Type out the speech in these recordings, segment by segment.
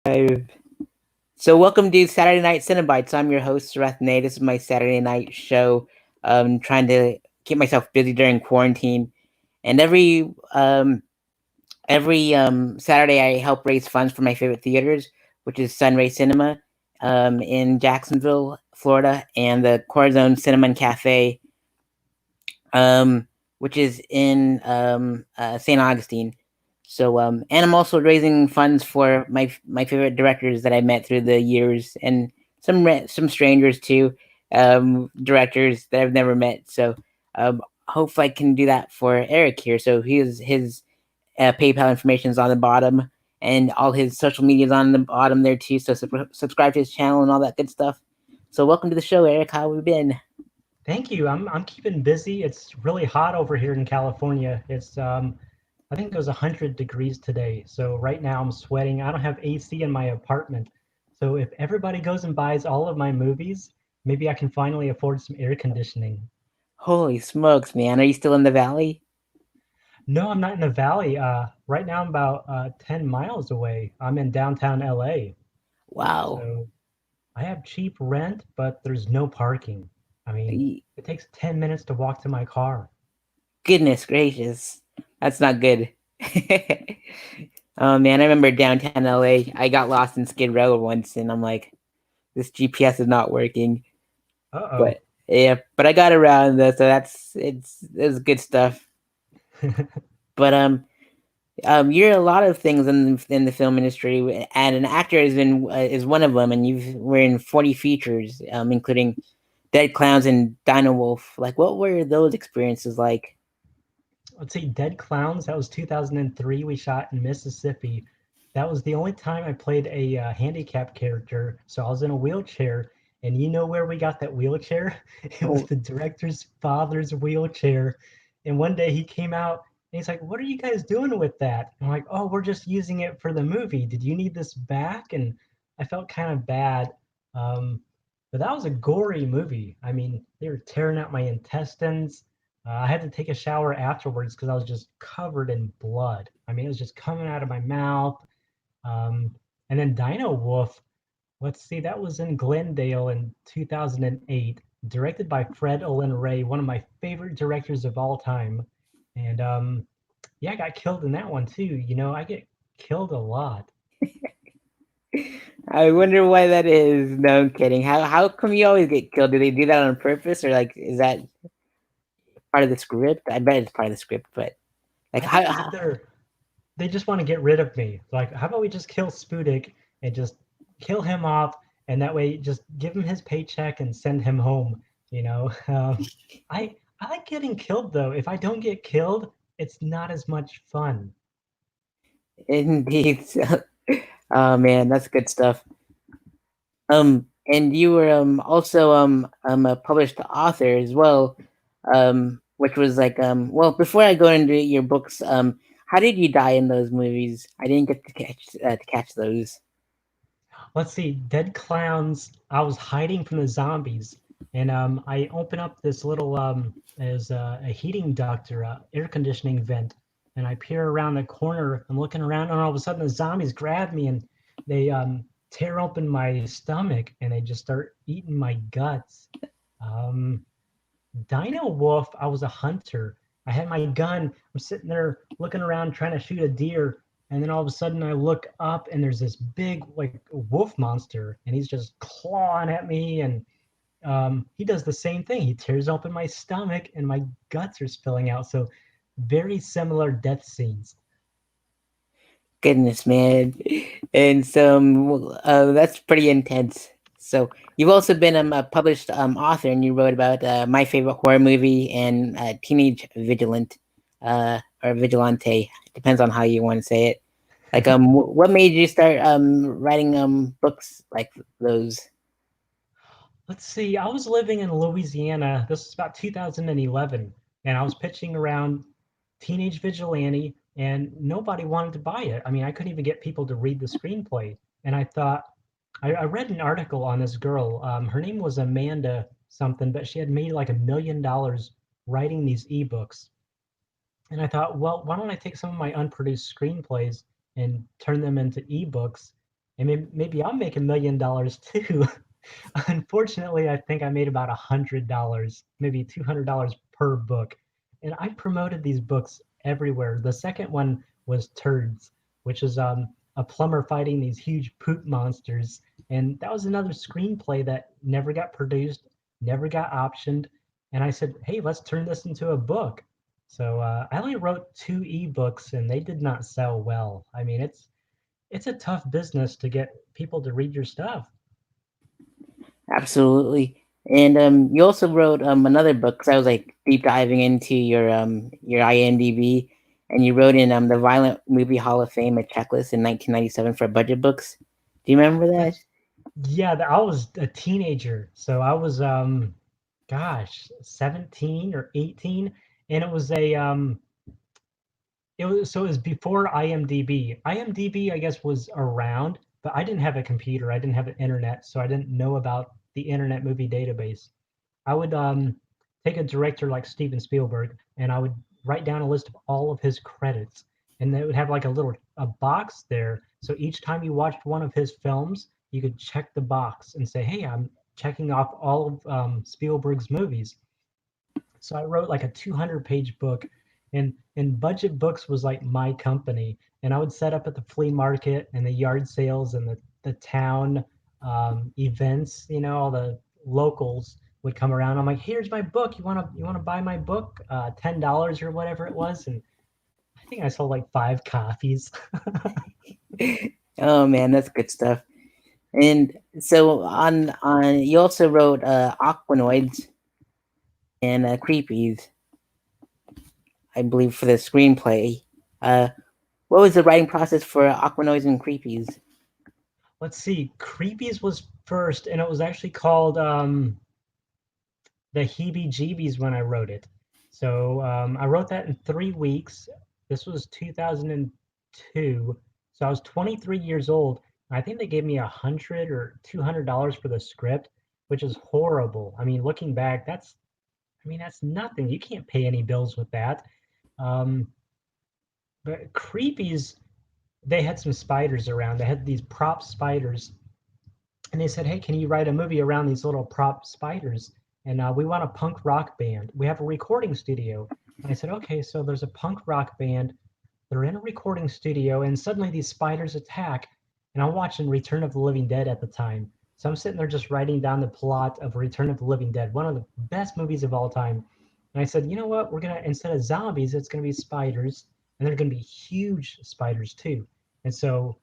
I've... So, welcome to Saturday Night Cenobites. I'm your host, Rethne. This is my Saturday night show. Trying to keep myself busy during quarantine, and every Saturday I help raise funds for my favorite theaters, which is Sunray Cinema, in Jacksonville, Florida, and the Corazon Cinema and Cafe, um, which is in St. Augustine. So, and I'm also raising funds for my favorite directors that I met through the years, and some strangers too, directors that I've never met. So, hopefully I can do that for Eric here. So his PayPal information is on the bottom, and all his social media is on the bottom there too. So subscribe to his channel and all that good stuff. So welcome to the show, Eric. How have you been? Thank you. I'm keeping busy. It's really hot over here in California. It's I think it was 100 degrees today. So right now I'm sweating. I don't have AC in my apartment. So if everybody goes and buys all of my movies, maybe I can finally afford some air conditioning. Holy smokes, man! Are you still in the valley? No, I'm not in the valley. Right now I'm about 10 miles away. I'm in downtown LA. Wow. So I have cheap rent, but there's no parking. I mean, it takes 10 minutes to walk to my car. Goodness gracious, that's not good. Oh man, I remember downtown LA. I got lost in Skid Row once, and I'm like, this GPS is not working. Uh-oh. But yeah, but I got around though, so it's good stuff. But you're a lot of things in the film industry, and an actor is one of them, and you've were in 40 features, including Dead Clowns and Dino Wolf. Like, what were those experiences like? Let's see, Dead Clowns. That was 2003. We shot in Mississippi. That was the only time I played a handicapped character. So I was in a wheelchair, and you know where we got that wheelchair? It was Oh, the director's father's wheelchair. And one day he came out and he's like, "What are you guys doing with that?" I'm like, "Oh, we're just using it for the movie. Did you need this back?" And I felt kind of bad. Um, but that was a gory movie. I mean, they were tearing out my intestines. I had to take a shower afterwards because I was just covered in blood. I mean, it was just coming out of my mouth. Um, and then Dino Wolf, let's see, that was in Glendale in 2008, directed by Fred Olen Ray, one of my favorite directors of all time. And yeah, I got killed in that one too. You know, I get killed a lot. I wonder why that is. No, I'm kidding. How come you always get killed? Do they do that on purpose, or like is that part of the script? I bet it's part of the script, but like I think they just want to get rid of me. Like, how about we just kill Spudic and just kill him off, and that way just give him his paycheck and send him home. You know, I like getting killed though. If I don't get killed, it's not as much fun. indeed. So, oh man, that's good stuff. And you were also a published author as well, which was like well, before I go into your books, how did you die in those movies? I didn't get to catch those. Let's see, Dead Clowns. I was hiding from the zombies, and I open up this little as a heating duct or a air conditioning vent, and I peer around the corner. I'm looking around, and all of a sudden the zombies grab me and they tear open my stomach and they just start eating my guts. Um, Dino Wolf, I was a hunter. I had my gun. I'm sitting there looking around trying to shoot a deer, and then all of a sudden I look up and there's this big like wolf monster, and he's just clawing at me, and he does the same thing. He tears open my stomach, and my guts are spilling out. So very similar death scenes. Goodness, man. And so that's pretty intense. So you've also been a published author, and you wrote about my favorite horror movie and Teenage Vigilant, or Vigilante. Depends on how you want to say it. Like, what made you start writing books like those? Let's see. I was living in Louisiana. This was about 2011, and I was pitching around Teenage Vigilante, and nobody wanted to buy it. I mean, I couldn't even get people to read the screenplay. And I thought, I read an article on this girl. Her name was Amanda something, but she had made like $1 million writing these ebooks. And I thought, well, why don't I take some of my unproduced screenplays and turn them into ebooks? and maybe I'll make $1 million too. Unfortunately, I think I made about $100, maybe $200 per book. And I promoted these books everywhere. The second one was Turds, which is a plumber fighting these huge poop monsters. And that was another screenplay that never got produced, never got optioned. And I said, hey, let's turn this into a book. So I only wrote 2 ebooks, and they did not sell well. I mean, it's a tough business to get people to read your stuff. Absolutely. And you also wrote another book because I was like deep diving into your IMDb, and you wrote in the Violent Movie Hall of Fame a checklist in 1997 for budget books. Do you remember that? That's Yeah, I was a teenager, so I was gosh, 17 or 18, and it was before IMDb. IMDb I guess was around, but I didn't have a computer, I didn't have an internet, so I didn't know about the Internet Movie Database. I would take a director like Steven Spielberg, and I would write down a list of all of his credits, and they would have like a box there. So each time you watched one of his films, you could check the box and say, "Hey, I'm checking off all of Spielberg's movies." So I wrote like a 200-page book, and Budget Books was like my company, and I would set up at the flea market and the yard sales and the town events. You know, all the locals would come around. I'm like, here's my book. You want to buy my book? $10 or whatever it was, and I think I sold like 5 copies. Oh man, that's good stuff. And so on you also wrote Aquanoids and Creepies, I believe, for the screenplay. Uh, what was the writing process for Aquanoids and Creepies? Let's see, Creepies was first, and it was actually called the heebie-jeebies when I wrote it. So I wrote that in 3 weeks. This was 2002. So I was 23 years old. I think they gave me $100 or $200 for the script, which is horrible. I mean, looking back, that's nothing. You can't pay any bills with that. Um, but Creepies, they had some spiders around. They had these prop spiders, and they said, "Hey, can you write a movie around these little prop spiders? And we want a punk rock band. We have a recording studio." And I said, "Okay, so there's a punk rock band. They're in a recording studio, and suddenly these spiders attack." And I'm watching Return of the Living Dead at the time, so I'm sitting there just writing down the plot of Return of the Living Dead, one of the best movies of all time. And I said, you know what? We're gonna, instead of zombies, it's gonna be spiders, and they're gonna be huge spiders too. And so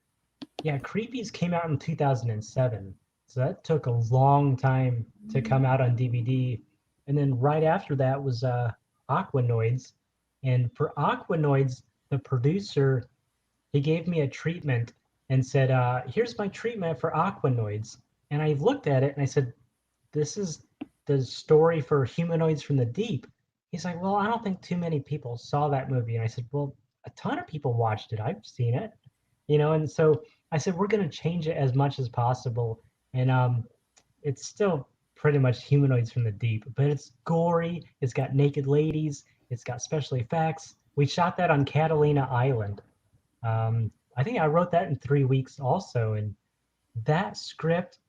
yeah, Creepies came out in 2007. So that took a long time to come out on DVD. And then right after that was Aquanoids. And for Aquanoids, the producer, he gave me a treatment and said, here's my treatment for Aquanoids. And I looked at it and I said, this is the story for Humanoids from the Deep. He's like, well, I don't think too many people saw that movie. And I said, well, a ton of people watched it. I've seen it, and so I said we're going to change it as much as possible, and it's still pretty much Humanoids from the Deep, but it's gory. It's got naked ladies. It's got special effects. We shot that on Catalina Island. I think I wrote that in 3 weeks also, and that script,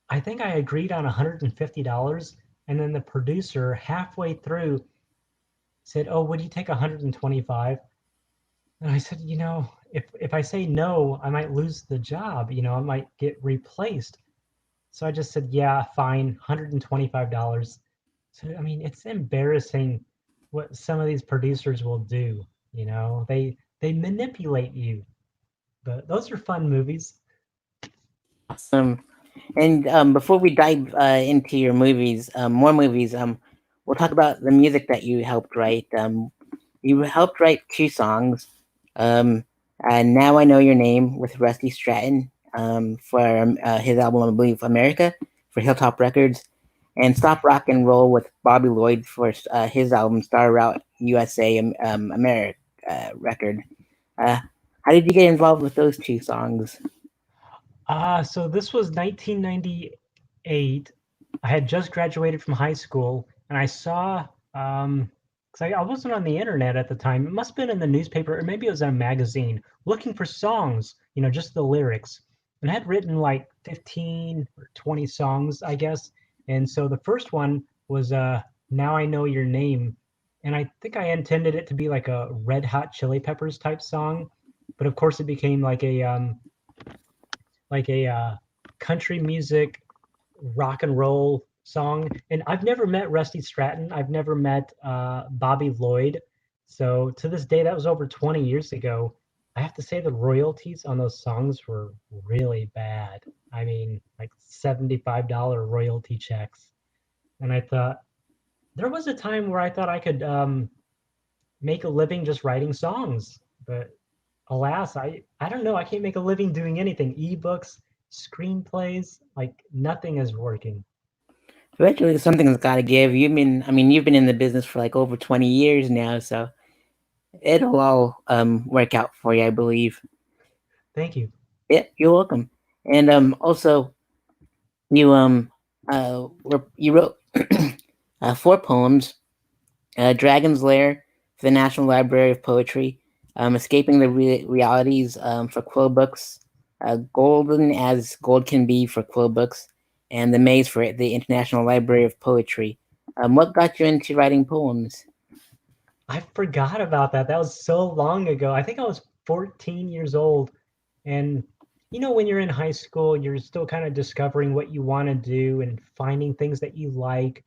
I think I agreed on $150, and then the producer halfway through said, "Oh, would you take 125?" And I said, if I say no, I might lose the job. I might get replaced. So I just said, yeah, fine, $125. So I mean, it's embarrassing what some of these producers will do. They manipulate you. But those are fun movies. Awesome. And before we dive into your movies, more movies, we'll talk about the music that you helped write. You helped write 2 songs. Um, Now I Know Your Name with Rusty Stratton for his album, I believe, America for Hilltop Records, and Stop Rock and Roll with Bobby Lloyd for his album Star Route USA America record. Uh, how did you get involved with those 2 songs? So this was 1998. I had just graduated from high school, and I saw, because I wasn't on the internet at the time. It must have been in the newspaper, or maybe it was in a magazine, looking for songs, just the lyrics. and I had written like 15 or 20 songs, I guess. And so the first one was Now I Know Your Name. And I think I intended it to be like a Red Hot Chili Peppers type song, but of course it became like a country music rock and roll song. And I've never met Rusty Stratton. I've never met Bobby Lloyd. So to this day, that was over 20 years ago. I have to say the royalties on those songs were really bad. I mean, like $75 royalty checks. And I thought there was a time where I thought I could make a living just writing songs, but alas, I don't know. I can't make a living doing anything. Ebooks, screenplays, like nothing is working. Eventually, something's got to give. You've been in the business for like over 20 years now, so it'll all work out for you, I believe. Thank you. Yeah, you're welcome. And also, you you wrote four poems: "Dragon's Lair" for the National Library of Poetry, "Escaping the Realities" for Quill Books, "Golden as Gold Can Be" for Quill Books, and "The Maze" for the International Library of Poetry. What got you into writing poems? I forgot about that. That was so long ago. I think I was 14 years old. And, when you're in high school, you're still kind of discovering what you want to do and finding things that you like.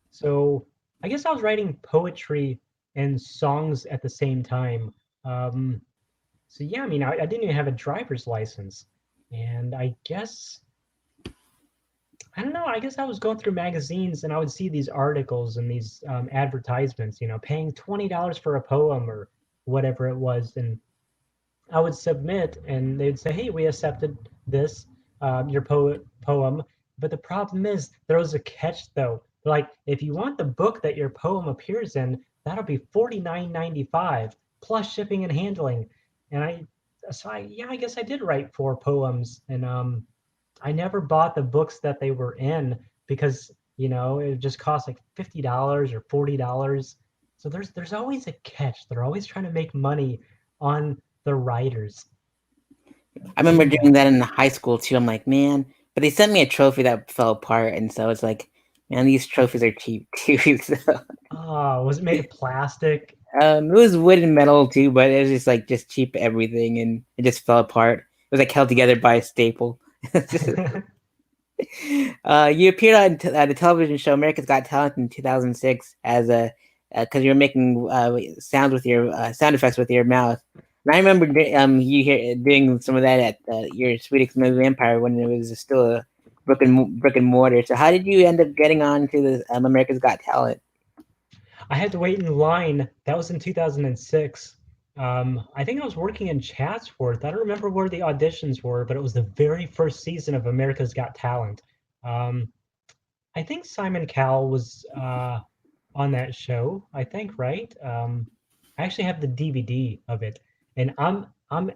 So I guess I was writing poetry and songs at the same time. Um, so, yeah, I mean, I didn't even have a driver's license. And I don't know. I guess I was going through magazines and I would see these articles and these advertisements, paying $20 for a poem or whatever it was. And I would submit and they'd say, hey, we accepted this, your poem. But the problem is, there was a catch though. Like, if you want the book that your poem appears in, that'll be $49.95 plus shipping and handling. And yeah, I guess I did write four poems. And I never bought the books that they were in because it just cost like $50 or $40. So there's always a catch. They're always trying to make money on the writers. I So remember yeah. doing that in high school too. I'm like, man, but they sent me a trophy that fell apart, and so it's like, man, these trophies are cheap too. So, Oh, was it made of plastic? it was wood and metal too, but it was just like just cheap everything, and it just fell apart. It was like held together by a staple. You appeared on the television show America's Got Talent in 2006 as a because you were making sounds with your sound effects with your mouth. And I remember doing some of that at your Spudic movie Empire when it was still a brick and mortar. So how did you end up getting on to the America's Got Talent? I had to wait in line. That was in 2006. I think I was working in Chatsworth. I don't remember where the auditions were, but it was the very first season of America's Got Talent. Um, I think Simon Cowell was on that show. I think, right? I actually have the DVD of it, and I'm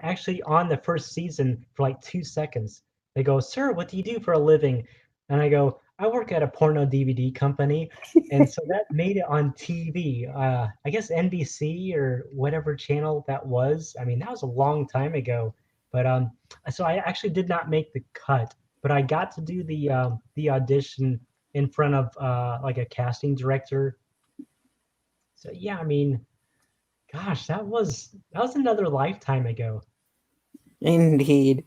actually on the first season for like 2 seconds. They go, "Sir, what do you do for a living?" And I go, "I work at a porno DVD company." And so that made it on TV. I guess NBC or whatever channel that was. I mean, that was a long time ago. But so I actually did not make the cut, but I got to do the audition in front of like a casting director. So yeah, I mean, gosh, that was another lifetime ago. Indeed.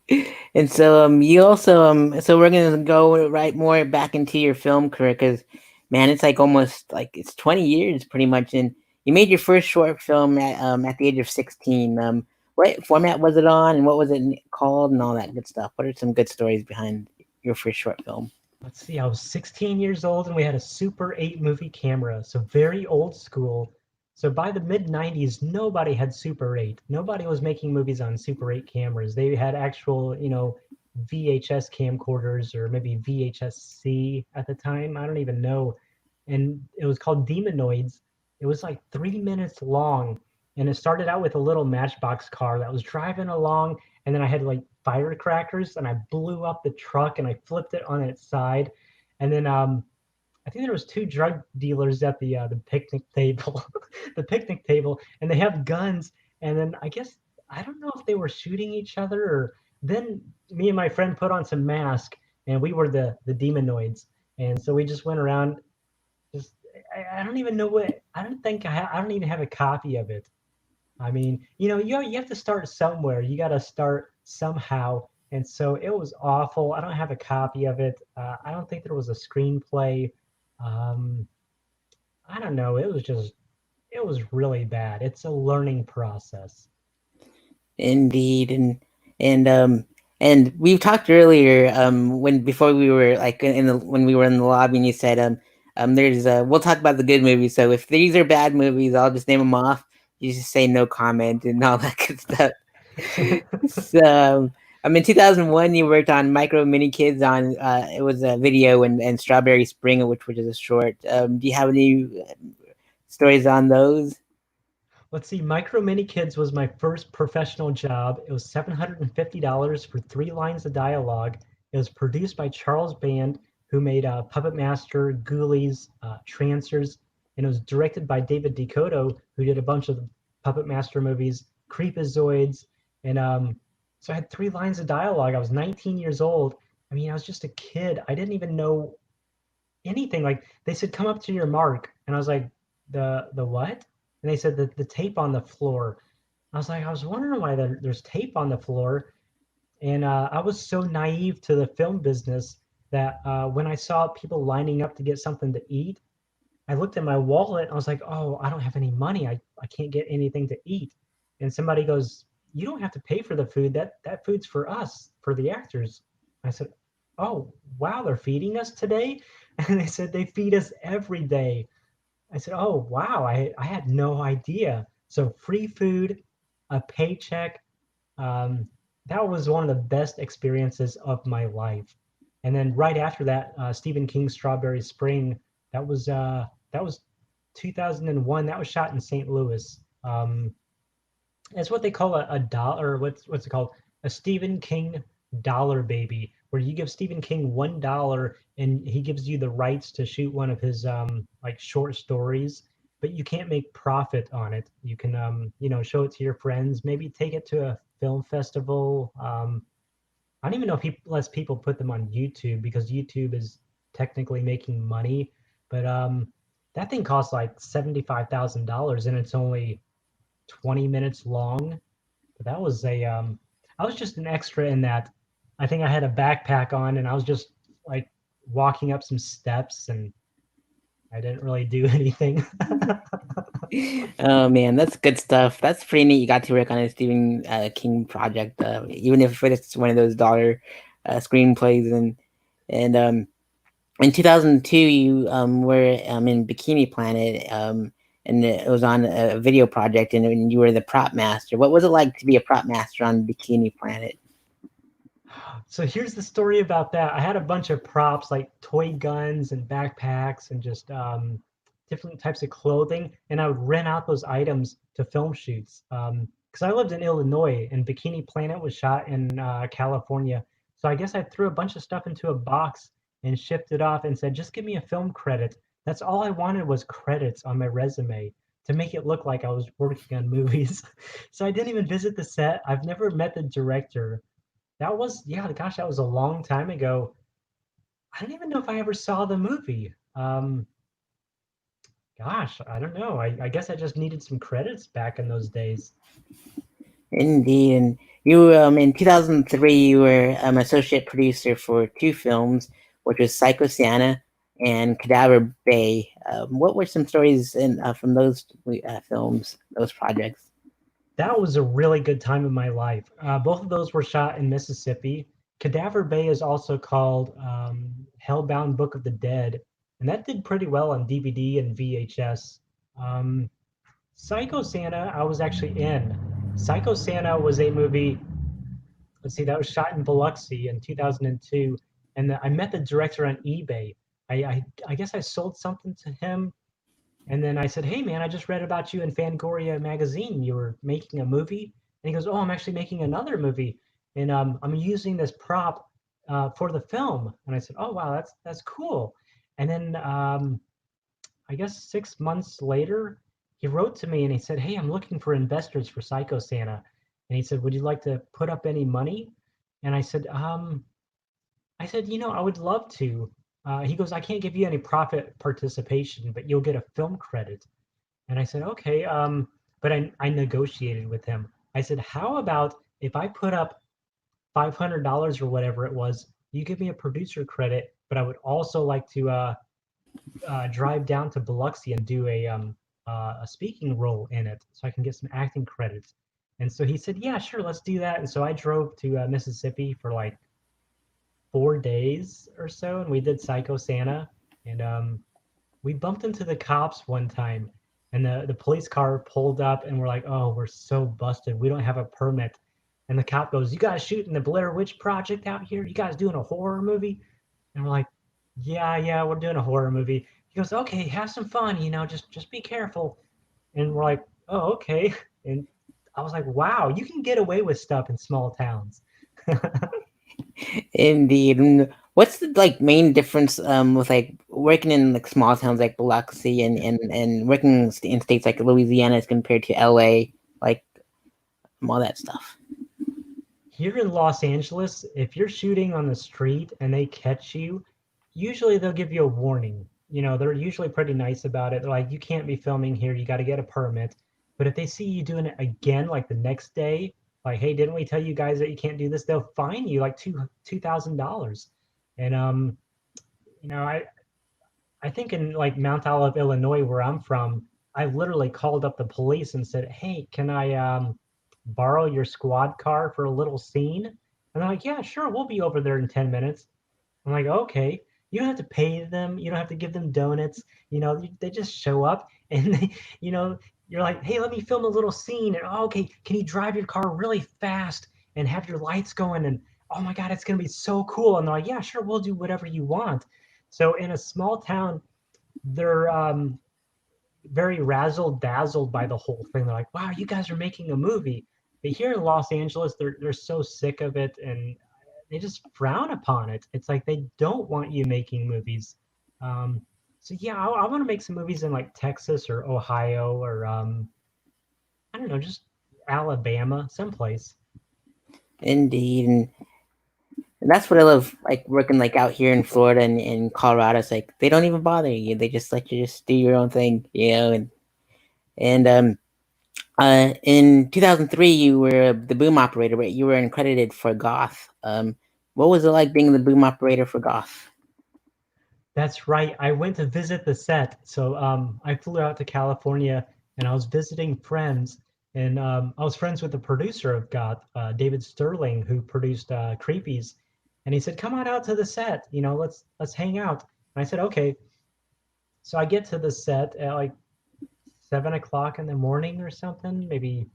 And so you also so we're gonna go right more back into your film career because man, it's like almost like it's 20 years pretty much. And you made your first short film at the age of 16. What format was it on, and what was it called, and all that good stuff? What are some good stories behind your first short film? Let's see, I was 16 years old and we had a Super 8 movie camera, so very old school. So by the mid 90s, nobody had Super 8. Nobody was making movies on Super 8 cameras. They had actual, VHS camcorders or maybe VHS-C at the time. I don't even know. And it was called Demonoids. It was like 3 minutes long. And it started out with a little Matchbox car that was driving along, and then I had like firecrackers and I blew up the truck and I flipped it on its side. And then I think there was two drug dealers at the picnic table, the picnic table, and they have guns. And then I guess I don't know if they were shooting each other or then me and my friend put on some mask, and we were the demonoids, and so we just went around. Just I don't even know what I don't think I don't even have a copy of it. I mean, you have to start somewhere. You got to start somehow. And so it was awful. I don't have a copy of it. I don't think there was a screenplay. Um, I don't know. It was really bad. It's a learning process. Indeed, and we've talked earlier when before we were like in the when we were in the lobby, and you said there's we'll talk about the good movies. So if these are bad movies, I'll just name them off. You just say no comment and all that good stuff. So in 2001, you worked on Micro Mini Kids on it was a video and Strawberry Spring, which is a short. Do you have any stories on those? Let's see. Micro Mini Kids was my first professional job. It was $750 for 3 lines of dialogue. It was produced by Charles Band, who made Puppet Master, Ghoulies, Trancers, and it was directed by David DeCoto, who did a bunch of the Puppet Master movies, Creepazoids, and so I had 3 lines of dialogue. I was 19 years old. I mean, I was just a kid. I didn't even know anything. Like they said, come up to your mark, and I was like, the what? And they said the tape on the floor. I was like, I was wondering why there's tape on the floor, and I was so naive to the film business that when I saw people lining up to get something to eat, I looked at my wallet and I was like, oh, I don't have any money. I can't get anything to eat. And somebody goes, you don't have to pay for the food. That food's for us, for the actors. I said, oh, wow, they're feeding us today? And they said they feed us every day. I said, oh, wow, I had no idea. So free food, a paycheck, um, that was one of the best experiences of my life. And then right after that, Stephen King's Strawberry Spring, that was 2001. That was shot in St. Louis. It's what they call a dollar. What's it called? A Stephen King dollar baby, where you give Stephen King $1 and he gives you the rights to shoot one of his like short stories, but you can't make profit on it. You can show it to your friends, maybe take it to a film festival. I don't even know if less people put them on YouTube because YouTube is technically making money, but that thing costs like $75,000 and it's only 20 minutes long. But that was I was just an extra in that. I think I had a backpack on and I was just like walking up some steps and I didn't really do anything. Oh man, that's good stuff. That's pretty neat. You got to work on a Stephen King project, even if it's one of those dollar screenplays. And in 2002, you were in Bikini Planet, and it was on a video project, and you were the prop master. What was it like to be a prop master on Bikini Planet? So here's the story about that. I had a bunch of props like toy guns and backpacks and just different types of clothing, and I would rent out those items to film shoots. Because I lived in Illinois and Bikini Planet was shot in California. So I guess I threw a bunch of stuff into a box and shipped it off and said, just give me a film credit. That's all I wanted was credits on my resume to make it look like I was working on movies. So I didn't even visit the set. I've never met the director. That was, yeah, gosh, that was a long time ago. I don't even know if I ever saw the movie. Gosh, I don't know. I guess I just needed some credits back in those days. Indeed, and you in 2003 you were associate producer for two films, which was Psycho Santa and Cadaver Bay. What were some stories from those films, those projects? That was a really good time in my life. Both of those were shot in Mississippi. Cadaver Bay is also called Hellbound Book of the Dead, and that did pretty well on DVD and VHS. Um, Psycho Santa, I was actually in. Psycho Santa was a movie. Let's see, that was shot in Biloxi in 2002, and I met the director on eBay. I guess I sold something to him, and then I said, "Hey, man, I just read about you in Fangoria magazine. You were making a movie." And he goes, "Oh, I'm actually making another movie, and I'm using this prop for the film." And I said, "Oh, wow, that's cool." And then I guess 6 months later, he wrote to me and he said, "Hey, I'm looking for investors for Psycho Santa." And he said, "Would you like to put up any money?" And I said, I would love to. He goes, I can't give you any profit participation, but you'll get a film credit. And I said, okay. But I negotiated with him. I said, how about if I put up $500 or whatever it was, you give me a producer credit, but I would also like to drive down to Biloxi and do a speaking role in it, so I can get some acting credits. And so he said, yeah, sure, let's do that. And so I drove to Mississippi for like 4 days or so, and we did Psycho Santa. And we bumped into the cops one time, and the police car pulled up, and we're like, oh, we're so busted. We don't have a permit. And the cop goes, you guys shooting the Blair Witch Project out here? You guys doing a horror movie? And we're like, yeah, we're doing a horror movie. He goes, okay, have some fun, just be careful. And we're like, oh, okay. And I was like, wow, you can get away with stuff in small towns. Indeed. And what's the like main difference with like working in like small towns like Biloxi and working in states like Louisiana as compared to LA, like all that stuff? Here in Los Angeles, if you're shooting on the street and they catch you, usually they'll give you a warning. They're usually pretty nice about it. They're like, you can't be filming here. You got to get a permit. But if they see you doing it again, like the next day, like, hey, didn't we tell you guys that you can't do this? They'll fine you like $2,000. And you know, I I think in like Mount Olive, Illinois, where I'm from, I literally called up the police and said, "Hey, can I borrow your squad car for a little scene?" And they're like, "Yeah, sure, we'll be over there in 10 minutes." I'm like, "Okay." You don't have to pay them. You don't have to give them donuts. They just show up and you know, you're like, "Hey, let me film a little scene." And oh, okay, can you drive your car really fast and have your lights going? And oh my God, it's gonna be so cool. And they're like, "Yeah, sure, we'll do whatever you want." So in a small town, they're very razzled dazzled by the whole thing. They're like, "Wow, you guys are making a movie." But here in Los Angeles, they're so sick of it, and they just frown upon it. It's like they don't want you making movies. Um, so yeah, I want to make some movies in like Texas or Ohio or I don't know, just Alabama, someplace. Indeed. And that's what I love, like working like out here in Florida and in Colorado. It's like they don't even bother you. They just let you just do your own thing, and in 2003, you were the boom operator, but you were accredited for Goth. What was it like being the boom operator for Goth? That's right. I went to visit the set. So I flew out to California and I was visiting friends. And I was friends with the producer of God, David Sterling, who produced Creepies. And he said, "Come on out to the set. Let's hang out." And I said, "Okay." So I get to the set at like 7 o'clock in the morning or something, maybe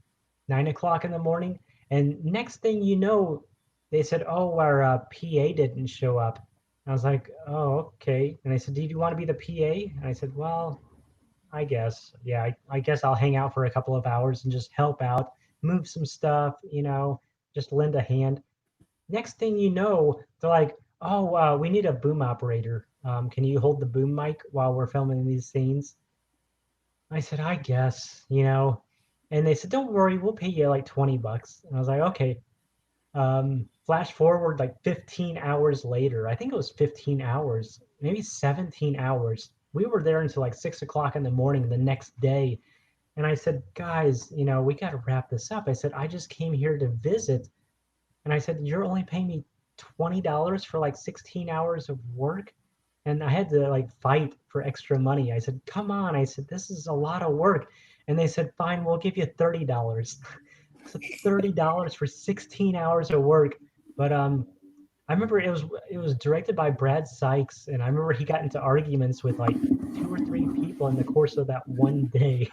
9 o'clock in the morning. And next thing you know, they said, "Oh, our PA didn't show up." And I was like, "Oh, okay." And they said, "Did you want to be the PA?" And I said, "Well, I guess. Yeah, I guess I'll hang out for a couple of hours and just help out, move some stuff, just lend a hand." Next thing you know, they're like, "Oh, we need a boom operator. Can you hold the boom mic while we're filming these scenes?" I said, "I guess. And they said, "Don't worry, we'll pay you like 20 bucks." And I was like, "Okay." Flash forward like 15 hours later, I think it was 15 hours, maybe 17 hours. We were there until like 6 o'clock in the morning the next day. And I said, "Guys, we got to wrap this up." I said, "I just came here to visit." And I said, "You're only paying me $20 for like 16 hours of work?" And I had to like fight for extra money. I said, "Come on." I said, "This is a lot of work." And they said, "Fine, we'll give you $30." So $30 for 16 hours of work. But I remember it was directed by Brad Sykes, and I remember he got into arguments with like two or three people in the course of that one day.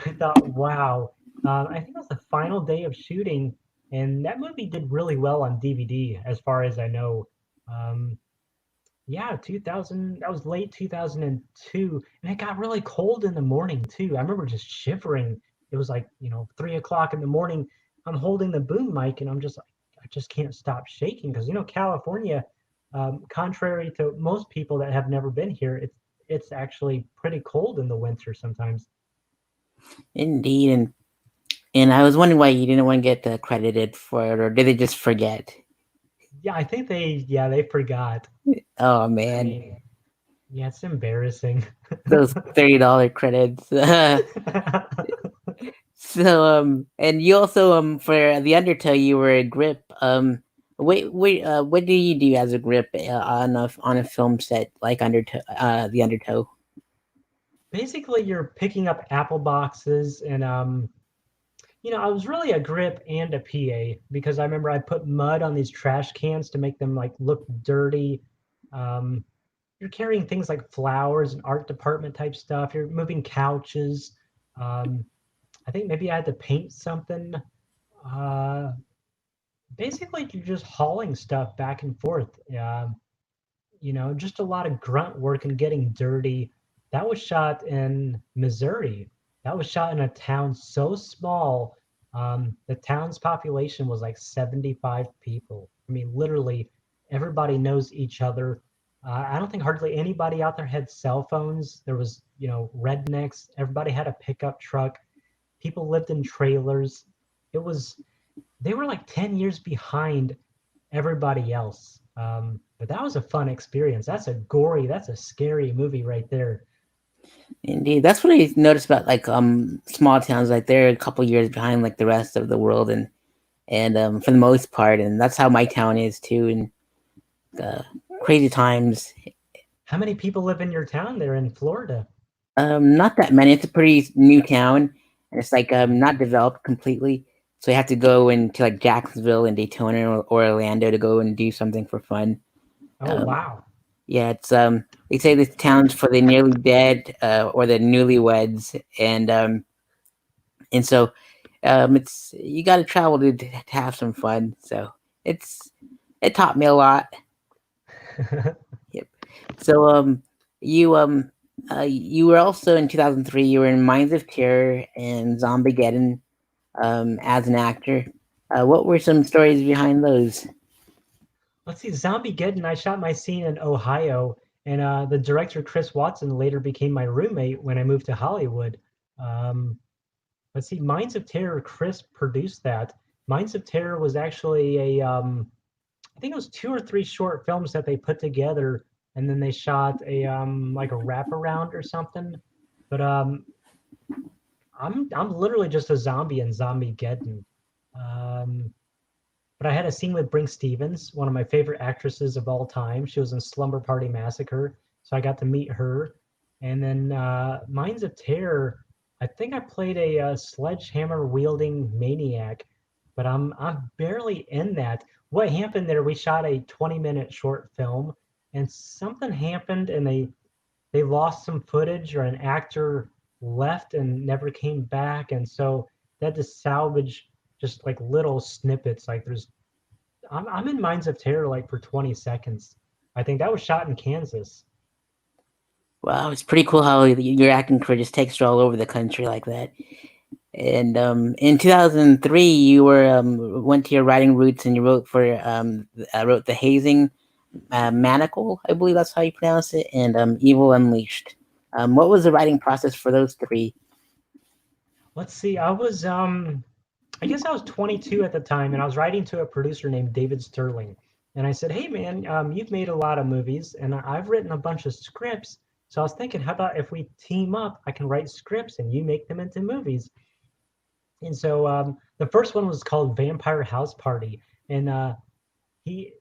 I thought, wow. I think it was the final day of shooting, and that movie did really well on DVD, as far as I know. Um, yeah, 2000. That was late 2002, and it got really cold in the morning too. I remember just shivering. It was like 3 o'clock in the morning. I'm holding the boom mic, and I'm just like, I just can't stop shaking because California, contrary to most people that have never been here, it's actually pretty cold in the winter sometimes. Indeed, and I was wondering why you didn't want to get credited for it, or did they just forget? Yeah, I think they forgot. Oh I man, mean, yeah, it's embarrassing. those $30 credits. So and you also for the Undertow you were a grip. Wait, what do you do as a grip on a film set like Undertow, the Undertow? Basically, you're picking up apple boxes and I was really a grip and a PA because I remember I put mud on these trash cans to make them like look dirty. Um, you're carrying things like flowers and art department type stuff. You're moving couches. Um, I think maybe I had to paint something. Uh, Basically, you're just hauling stuff back and forth. Just a lot of grunt work and getting dirty. That was shot in Missouri. That was shot in a town so small. The town's population was like 75 people. I mean, literally, everybody knows each other. I don't think hardly anybody out there had cell phones. There was, rednecks. Everybody had a pickup truck. People lived in trailers. It was, they were like 10 years behind everybody else. But that was a fun experience. That's a scary movie right there. Indeed, that's what I noticed about like small towns. Like they're a couple years behind like the rest of the world, and for the most part, and that's how my town is too. And uh, crazy times. How many people live in your town there in Florida? Not that many. It's a pretty new town, and it's like Mhm. not developed completely. So you have to go into like Jacksonville and Daytona or Orlando to go and do something for fun. Oh, Um, wow. yeah, it's they say this town's for the nearly dead or the newlyweds, and so it's you got to travel to have some fun. So it's it taught me a lot. Yep. So you you were also in 2003. You were in Minds of Terror and Zombiegeddon as an actor. What were some stories behind those? Let's see, Zombie Geddon. I shot my scene in Ohio, and the director Chris Watson later became my roommate when I moved to Hollywood. Um, let's see, Minds of Terror. Chris produced that. Minds of Terror was actually I think it was two or three short films that they put together, and then they shot a like a wraparound or something. But I'm literally just a zombie in Zombie Geddon. Um, but I had a scene with Brink Stevens, one of my favorite actresses of all time. She was in Slumber Party Massacre, so I got to meet her. And then Minds of Terror, I think I played a, sledgehammer wielding maniac, but I'm barely in that. What happened there? We shot a 20-minute short film, and something happened, and they lost some footage, or an actor left and never came back, and so they had to salvage just like little snippets. Like I'm in Minds of Terror like for 20 seconds. I think that was shot in Kansas. Wow, it's pretty cool how your acting career just takes you all over the country like that. And in 2003, you were went to your writing roots and you wrote for wrote the Hazing Manacle, I believe that's how you pronounce it, and Evil Unleashed. What was the writing process for those three? Let's see. I guess I was 22 at the time, and I was writing to a producer named David Sterling. And I said, "Hey, man, you've made a lot of movies, and I've written a bunch of scripts. So I was thinking, how about if we team up? I can write scripts, and you make them into movies." And so the first one was called Vampire House Party, and he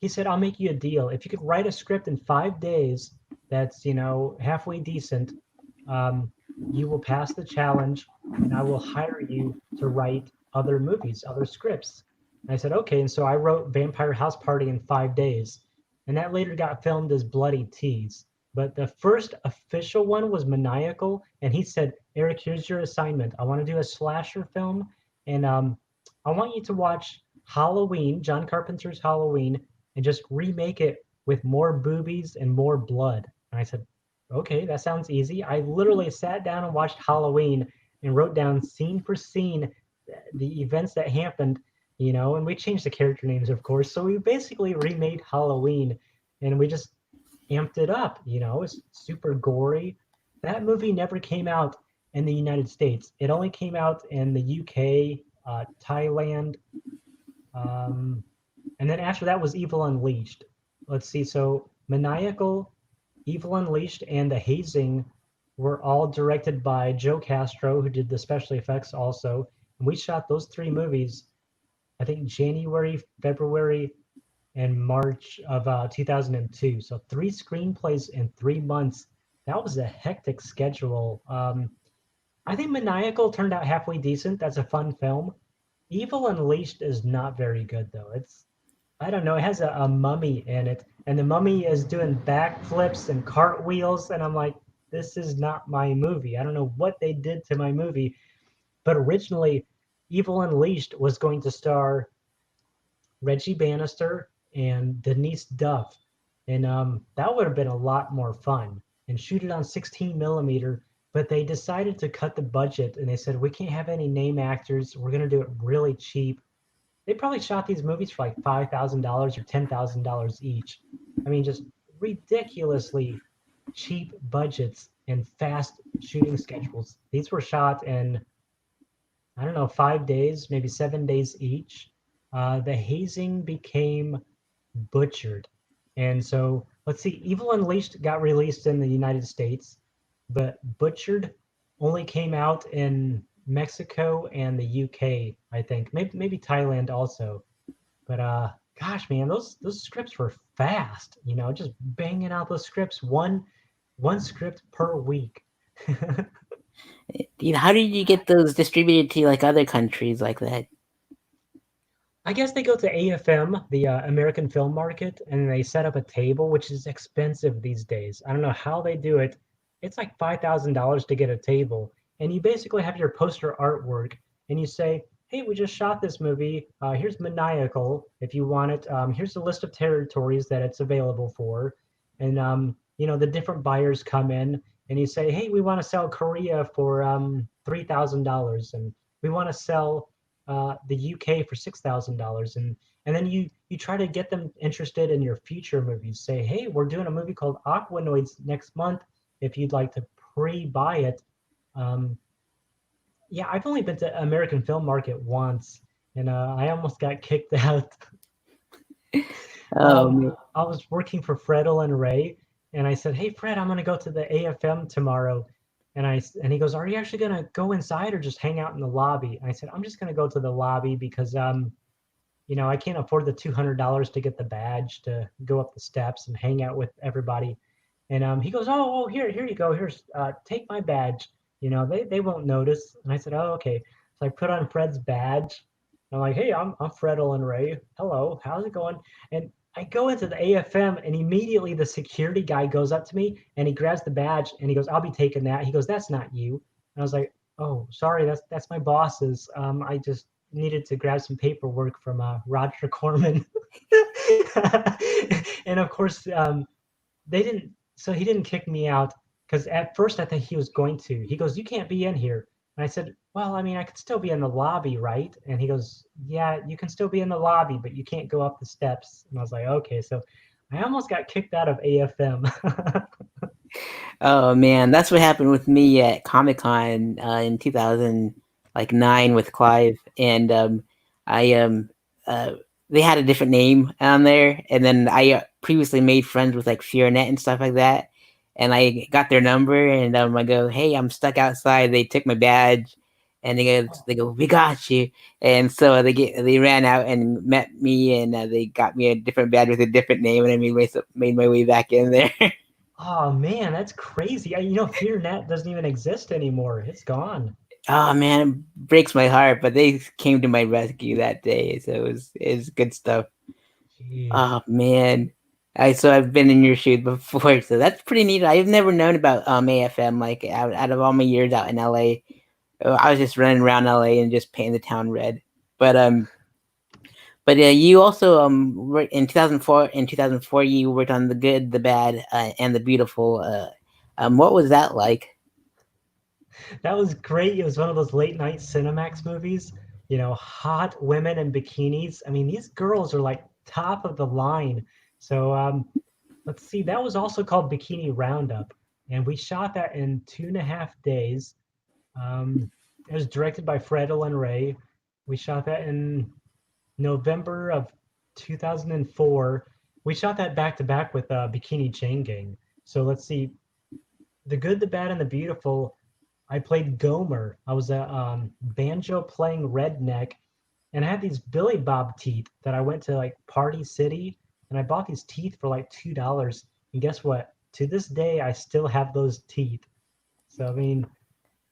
he said, "I'll make you a deal. If you could write a script in 5 days, that's halfway decent, um, you will pass the challenge, and I will hire you to write other movies, other scripts." And I said, "Okay." And so I wrote Vampire House Party in 5 days, and that later got filmed as Bloody Tees. But the first official one was Maniacal, and he said, "Eric, here's your assignment. I want to do a slasher film, and I want you to watch Halloween, John Carpenter's Halloween, and just remake it with more boobies and more blood." And I said, "Okay, that sounds easy." I literally sat down and watched Halloween and wrote down scene for scene the events that happened, and we changed the character names, of course. So we basically remade Halloween, and we just amped it up. It's super gory. That movie never came out in the United States. It only came out in the UK, Thailand, um, And then after that was Evil Unleashed. Let's see. So Maniacal, Evil Unleashed, and The Hazing were all directed by Joe Castro, who did the special effects also. And we shot those three movies, I think January, February, and March of 2002. So three screenplays in 3 months. That was a hectic schedule. I think Maniacal turned out halfway decent. That's a fun film. Evil Unleashed is not very good though. It's I don't know. It has a mummy in it, and the mummy is doing backflips and cartwheels, and I'm like, this is not my movie. I don't know what they did to my movie. But originally, Evil Unleashed was going to star Reggie Bannister and Denise Duff, and that would have been a lot more fun. And shoot it on 16 millimeter, but they decided to cut the budget, and they said we can't have any name actors. We're gonna do it really cheap. They probably shot these movies for like $5,000 or $10,000 each. I mean, just ridiculously cheap budgets and fast shooting schedules. These were shot in, I don't know, 5 days, maybe 7 days each. The hazing became butchered. And so, let's see, Evil Unleashed got released in the United States, but Butchered only came out in Mexico and the UK, I think. Maybe Thailand also. But gosh, man, those scripts were fast, just banging out those scripts one script per week. How did you get those distributed to like other countries like that? I guess they go to AFM, the American Film Market, and they set up a table, which is expensive these days. I don't know how they do it. It's like $5,000 to get a table, and you basically have your poster artwork, and you say, "Hey, we just shot this movie. Here's Maniacal. If you want it, here's a list of territories that it's available for." And the different buyers come in, and you say, "Hey, we want to sell Korea for $3,000, and we want to sell." The UK for $6,000, and then you try to get them interested in your future movies. Say, hey, we're doing a movie called Aquanoids next month. If you'd like to pre-buy it, um, yeah, I've only been to American Film Market once, and I almost got kicked out. Oh man. I was working for Fredel and Ray, and I said, "Hey, Fred, I'm gonna go to the AFM tomorrow." And he goes, "Are you actually gonna go inside or just hang out in the lobby?" And I said, "I'm just gonna go to the lobby because I can't afford the $200 to get the badge to go up the steps and hang out with everybody." And he goes, "Oh, here you go. Here's take my badge. They won't notice." And I said, "Oh, okay." So I put on Fred's badge. I'm like, "Hey, I'm Fred Olin Ray. Hello, how's it going?" And I go into the AFM, and immediately the security guy goes up to me and he grabs the badge and he goes, "I'll be taking that." He goes, "That's not you." And I was like, "Oh, sorry, that's my boss's. I just needed to grab some paperwork from Roger Corman." And of course, they didn't. So he didn't kick me out because at first I think he was going to. He goes, "You can't be in here." And I said, "Well, I mean, I could still be in the lobby, right?" And he goes, "Yeah, you can still be in the lobby, but you can't go up the steps." And I was like, "Okay." So I almost got kicked out of AFM. Oh man, that's what happened with me at Comic Con in 2009 with Clive, and I uh, they had a different name on there, and then I previously made friends with like FearNet and stuff like that, and I got their number, and I go, "Hey, I'm stuck outside." They took my badge, and they go, "We got you," and so they ran out and met me, and they got me a different badge with a different name, and I made my way back in there. Oh man, that's crazy. FearNet doesn't even exist anymore. It's gone. Oh man, it breaks my heart, but they came to my rescue that day, so it was good stuff. Jeez. Oh man, I've been in your shoes before, so that's pretty neat. I've never known about AFM like out of all my years out in LA. I was just running around LA and just painting the town red. But you also in 2004 you worked on the good, the bad, and the beautiful. What was that like? That was great. It was one of those late night Cinemax movies. Hot women in bikinis. I mean, these girls are like top of the line. So let's see. That was also called Bikini Roundup, and we shot that in 2.5 days. Um, it was directed by Fred and Ray. We shot that in November of 2004. We shot that back to back with Bikini Chain Gang. So let's see, The Good, the Bad, and the Beautiful. I played Gomer. I was a banjo playing redneck, and I had these Billy Bob teeth that I went to like Party City, and I bought these teeth for like $2. And guess what? To this day, I still have those teeth. So I mean,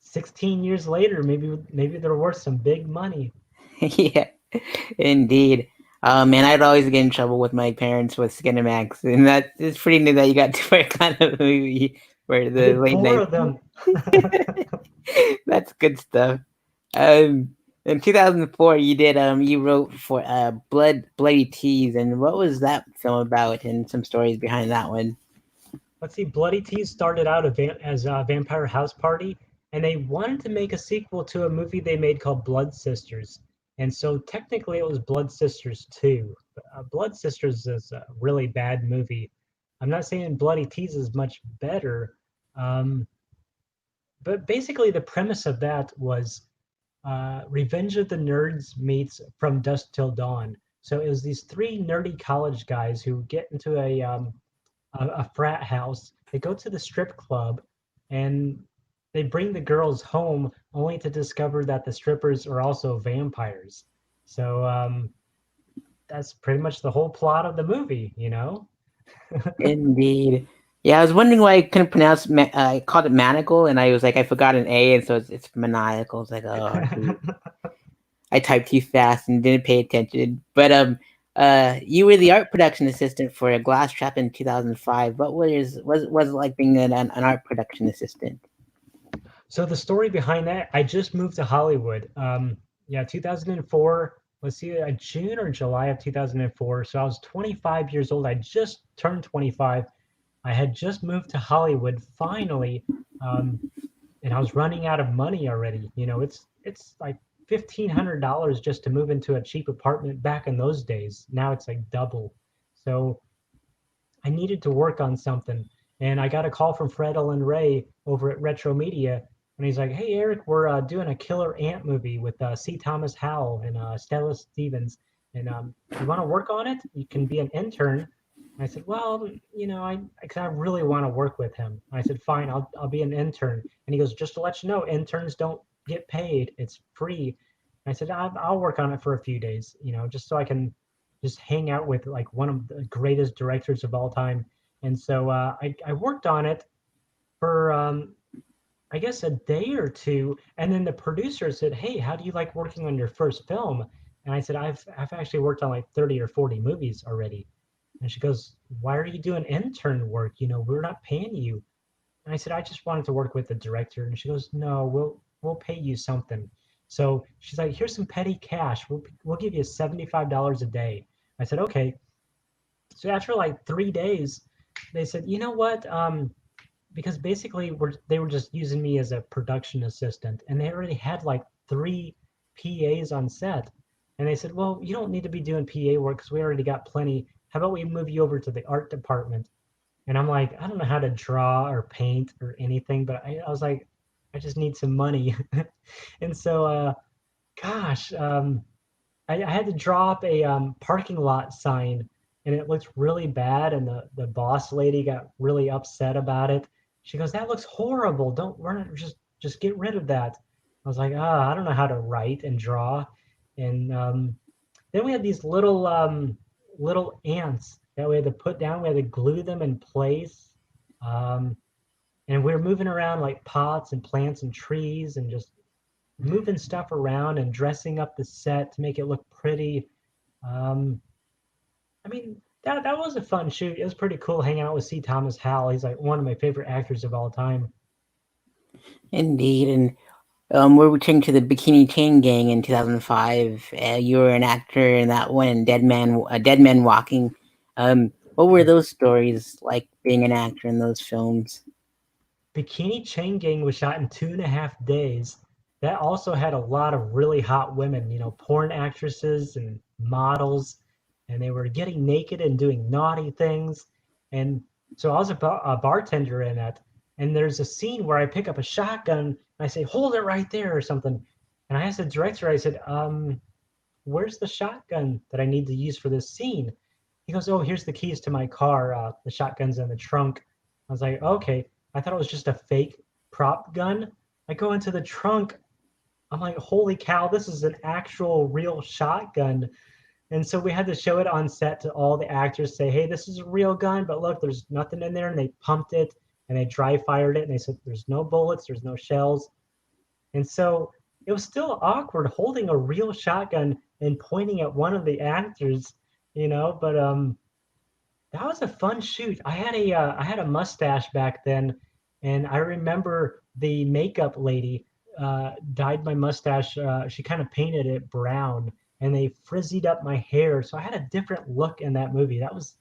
16 years later, maybe they're worth some big money. Yeah, indeed. And I'd always get in trouble with my parents with Skinemax, and that it's pretty neat that you got to work on a movie for I the did late four night. of them. That's good stuff. In 2004, you wrote for Bloody Tees, and what was that film about, and some stories behind that one. Let's see, Bloody Tees started out as a Vampire House Party, and they wanted to make a sequel to a movie they made called Blood Sisters. And so technically it was Blood Sisters 2. Blood Sisters is a really bad movie. I'm not saying Bloody Tees is much better, um, but basically the premise of that was Revenge of the Nerds meets From Dusk Till Dawn. So it was these three nerdy college guys who get into a frat house. They go to the strip club and they bring the girls home only to discover that the strippers are also vampires. So that's pretty much the whole plot of the movie, you know? Indeed. Yeah, I was wondering why I couldn't pronounce. I called it manacle, and I was like, I forgot an A, and so it's maniacal. It's like, oh, shoot. I typed too fast and didn't pay attention. But you were the art production assistant for a Glass Trap in 2005. What was it like being an art production assistant? So the story behind that, I just moved to Hollywood. Yeah, 2004. Let's see, June or July of 2004. So I was 25 years old. I just turned 25. I had just moved to Hollywood finally, um, and I was running out of money already. You know, it's like $1,500 just to move into a cheap apartment back in those days. Now it's like double. So I needed to work on something. And I got a call from Fred and Ray over at Retro Media. And he's like, hey, Eric, we're doing a killer ant movie with C. Thomas Howell and Stella Stevens. And you want to work on it? You can be an intern. And I said, well, you know, I really want to work with him. And I said, fine, I'll be an intern. And he goes, just to let you know, interns don't get paid. It's free. And I said, I'll work on it for a few days, you know, just so I can just hang out with like one of the greatest directors of all time. And so I worked on it for I guess a day or two, and then the producer said, "Hey, how do you like working on your first film?" And I said, "I've actually worked on like 30 or 40 movies already." And she goes, "Why are you doing intern work? You know, we're not paying you." And I said, "I just wanted to work with the director." And she goes, "No, we'll pay you something." So she's like, "Here's some petty cash. We'll give you $75 a day." I said, "Okay." So after like 3 days, they said, "You know what? Because basically they were just using me as a production assistant, and they already had like three PAs on set." And they said, "Well, you don't need to be doing PA work because we already got plenty. How about we move you over to the art department?" And I'm like, I don't know how to draw or paint or anything, but I was like, I just need some money. And so, gosh, I had to draw up a parking lot sign, and it looked really bad. And the boss lady got really upset about it. She goes, "That looks horrible. Don't we're not, just get rid of that." I was like, I don't know how to write and draw. And then we had these little ants that we had to put down. We had to glue them in place. Um, and we were moving around like pots and plants and trees and just moving stuff around and dressing up the set to make it look pretty. Um, I mean, that was a fun shoot. It was pretty cool hanging out with C. Thomas Howell. He's like one of my favorite actors of all time. Indeed, and we're returning to the Bikini Chain Gang in 2005. You were an actor in that one, Dead Man Walking. What were those stories like being an actor in those films? Bikini Chain Gang was shot in 2.5 days. That also had a lot of really hot women, you know, porn actresses and models, and they were getting naked and doing naughty things. And so I was a bartender in that. And there's a scene where I pick up a shotgun and I say, "Hold it right there," or something. And I asked the director, I said, where's the shotgun that I need to use for this scene? He goes, oh, here's the keys to my car. The shotgun's in the trunk. I was like, okay. I thought it was just a fake prop gun. I go into the trunk. I'm like, holy cow, this is an actual real shotgun. And so we had to show it on set to all the actors, say, hey, this is a real gun, but look, there's nothing in there. And they pumped it and they dry fired it and they said, there's no bullets, there's no shells. And so it was still awkward holding a real shotgun and pointing at one of the actors, but that was a fun shoot. I had a mustache back then, and I remember the makeup lady dyed my mustache. She kind of painted it brown, and they frizzied up my hair, so I had a different look in that movie. That was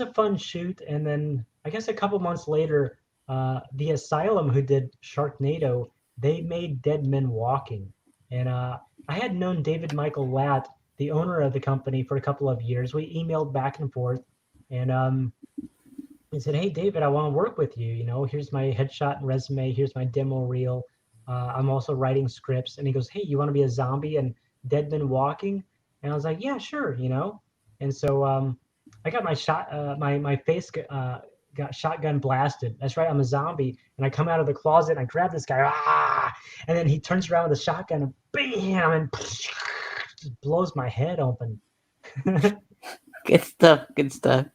a fun shoot. And then I guess a couple months later, the Asylum, who did Sharknado, they made Dead Men Walking, and I had known David Michael Latt, the owner of the company, for a couple of years. We emailed back and forth, and he said, "Hey, David, I want to work with you. Here's my headshot and resume. Here's my demo reel. I'm also writing scripts." And he goes, "Hey, you want to be a zombie and Dead Men Walking?" And I was like, "Yeah, sure." And so I got my face got shotgun blasted. That's right, I'm a zombie, and I come out of the closet and I grab this guy, and then he turns around with a shotgun and bam, and just blows my head open. Good stuff. Good stuff.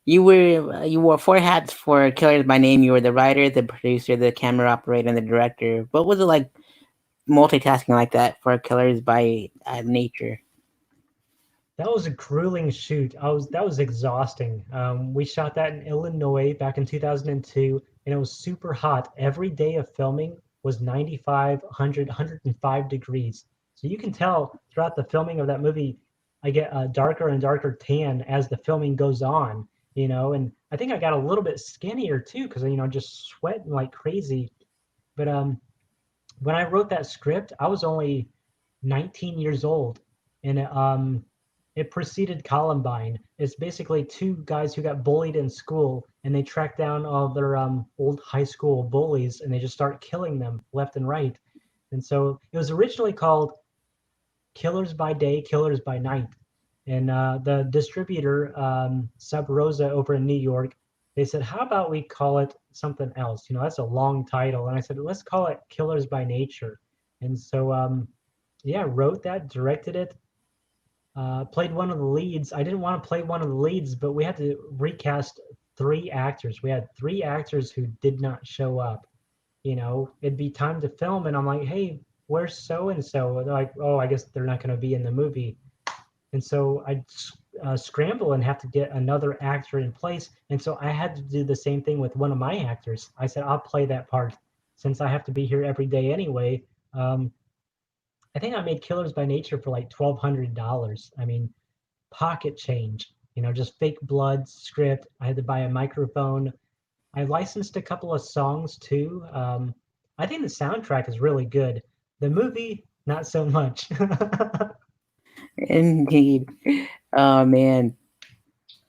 You wore four hats for Killers by Name. You were the writer, the producer, the camera operator, and the director. What was it like multitasking like that for Killers by Nature? That was a grueling shoot. That was exhausting. We shot that in Illinois back in 2002, and it was super hot. Every day of filming was 95, 100, 105 degrees. So you can tell throughout the filming of that movie, I get a darker and darker tan as the filming goes on. And I think I got a little bit skinnier too because just sweating like crazy. But when I wrote that script, I was only 19 years old, and it preceded Columbine. It's basically two guys who got bullied in school, and they track down all their old high school bullies, and they just start killing them left and right. And so it was originally called Killers by Day, Killers by Night. And the distributor, Sub Rosa over in New York, they said, how about we call it something else? That's a long title. And I said, let's call it Killers by Nature. And so, yeah, wrote that, directed it, played one of the leads. I didn't want to play one of the leads, but we had to recast three actors. We had three actors who did not show up. It'd be time to film, and I'm like, hey, where's so and so? They're like, oh, I guess they're not going to be in the movie. And so I scramble and have to get another actor in place. And so I had to do the same thing with one of my actors. I said, I'll play that part since I have to be here every day anyway. I think I made Killers by Nature for like $1,200. I mean, pocket change, just fake blood, script. I had to buy a microphone. I licensed a couple of songs too. I think the soundtrack is really good. The movie, not so much. Indeed. Oh man,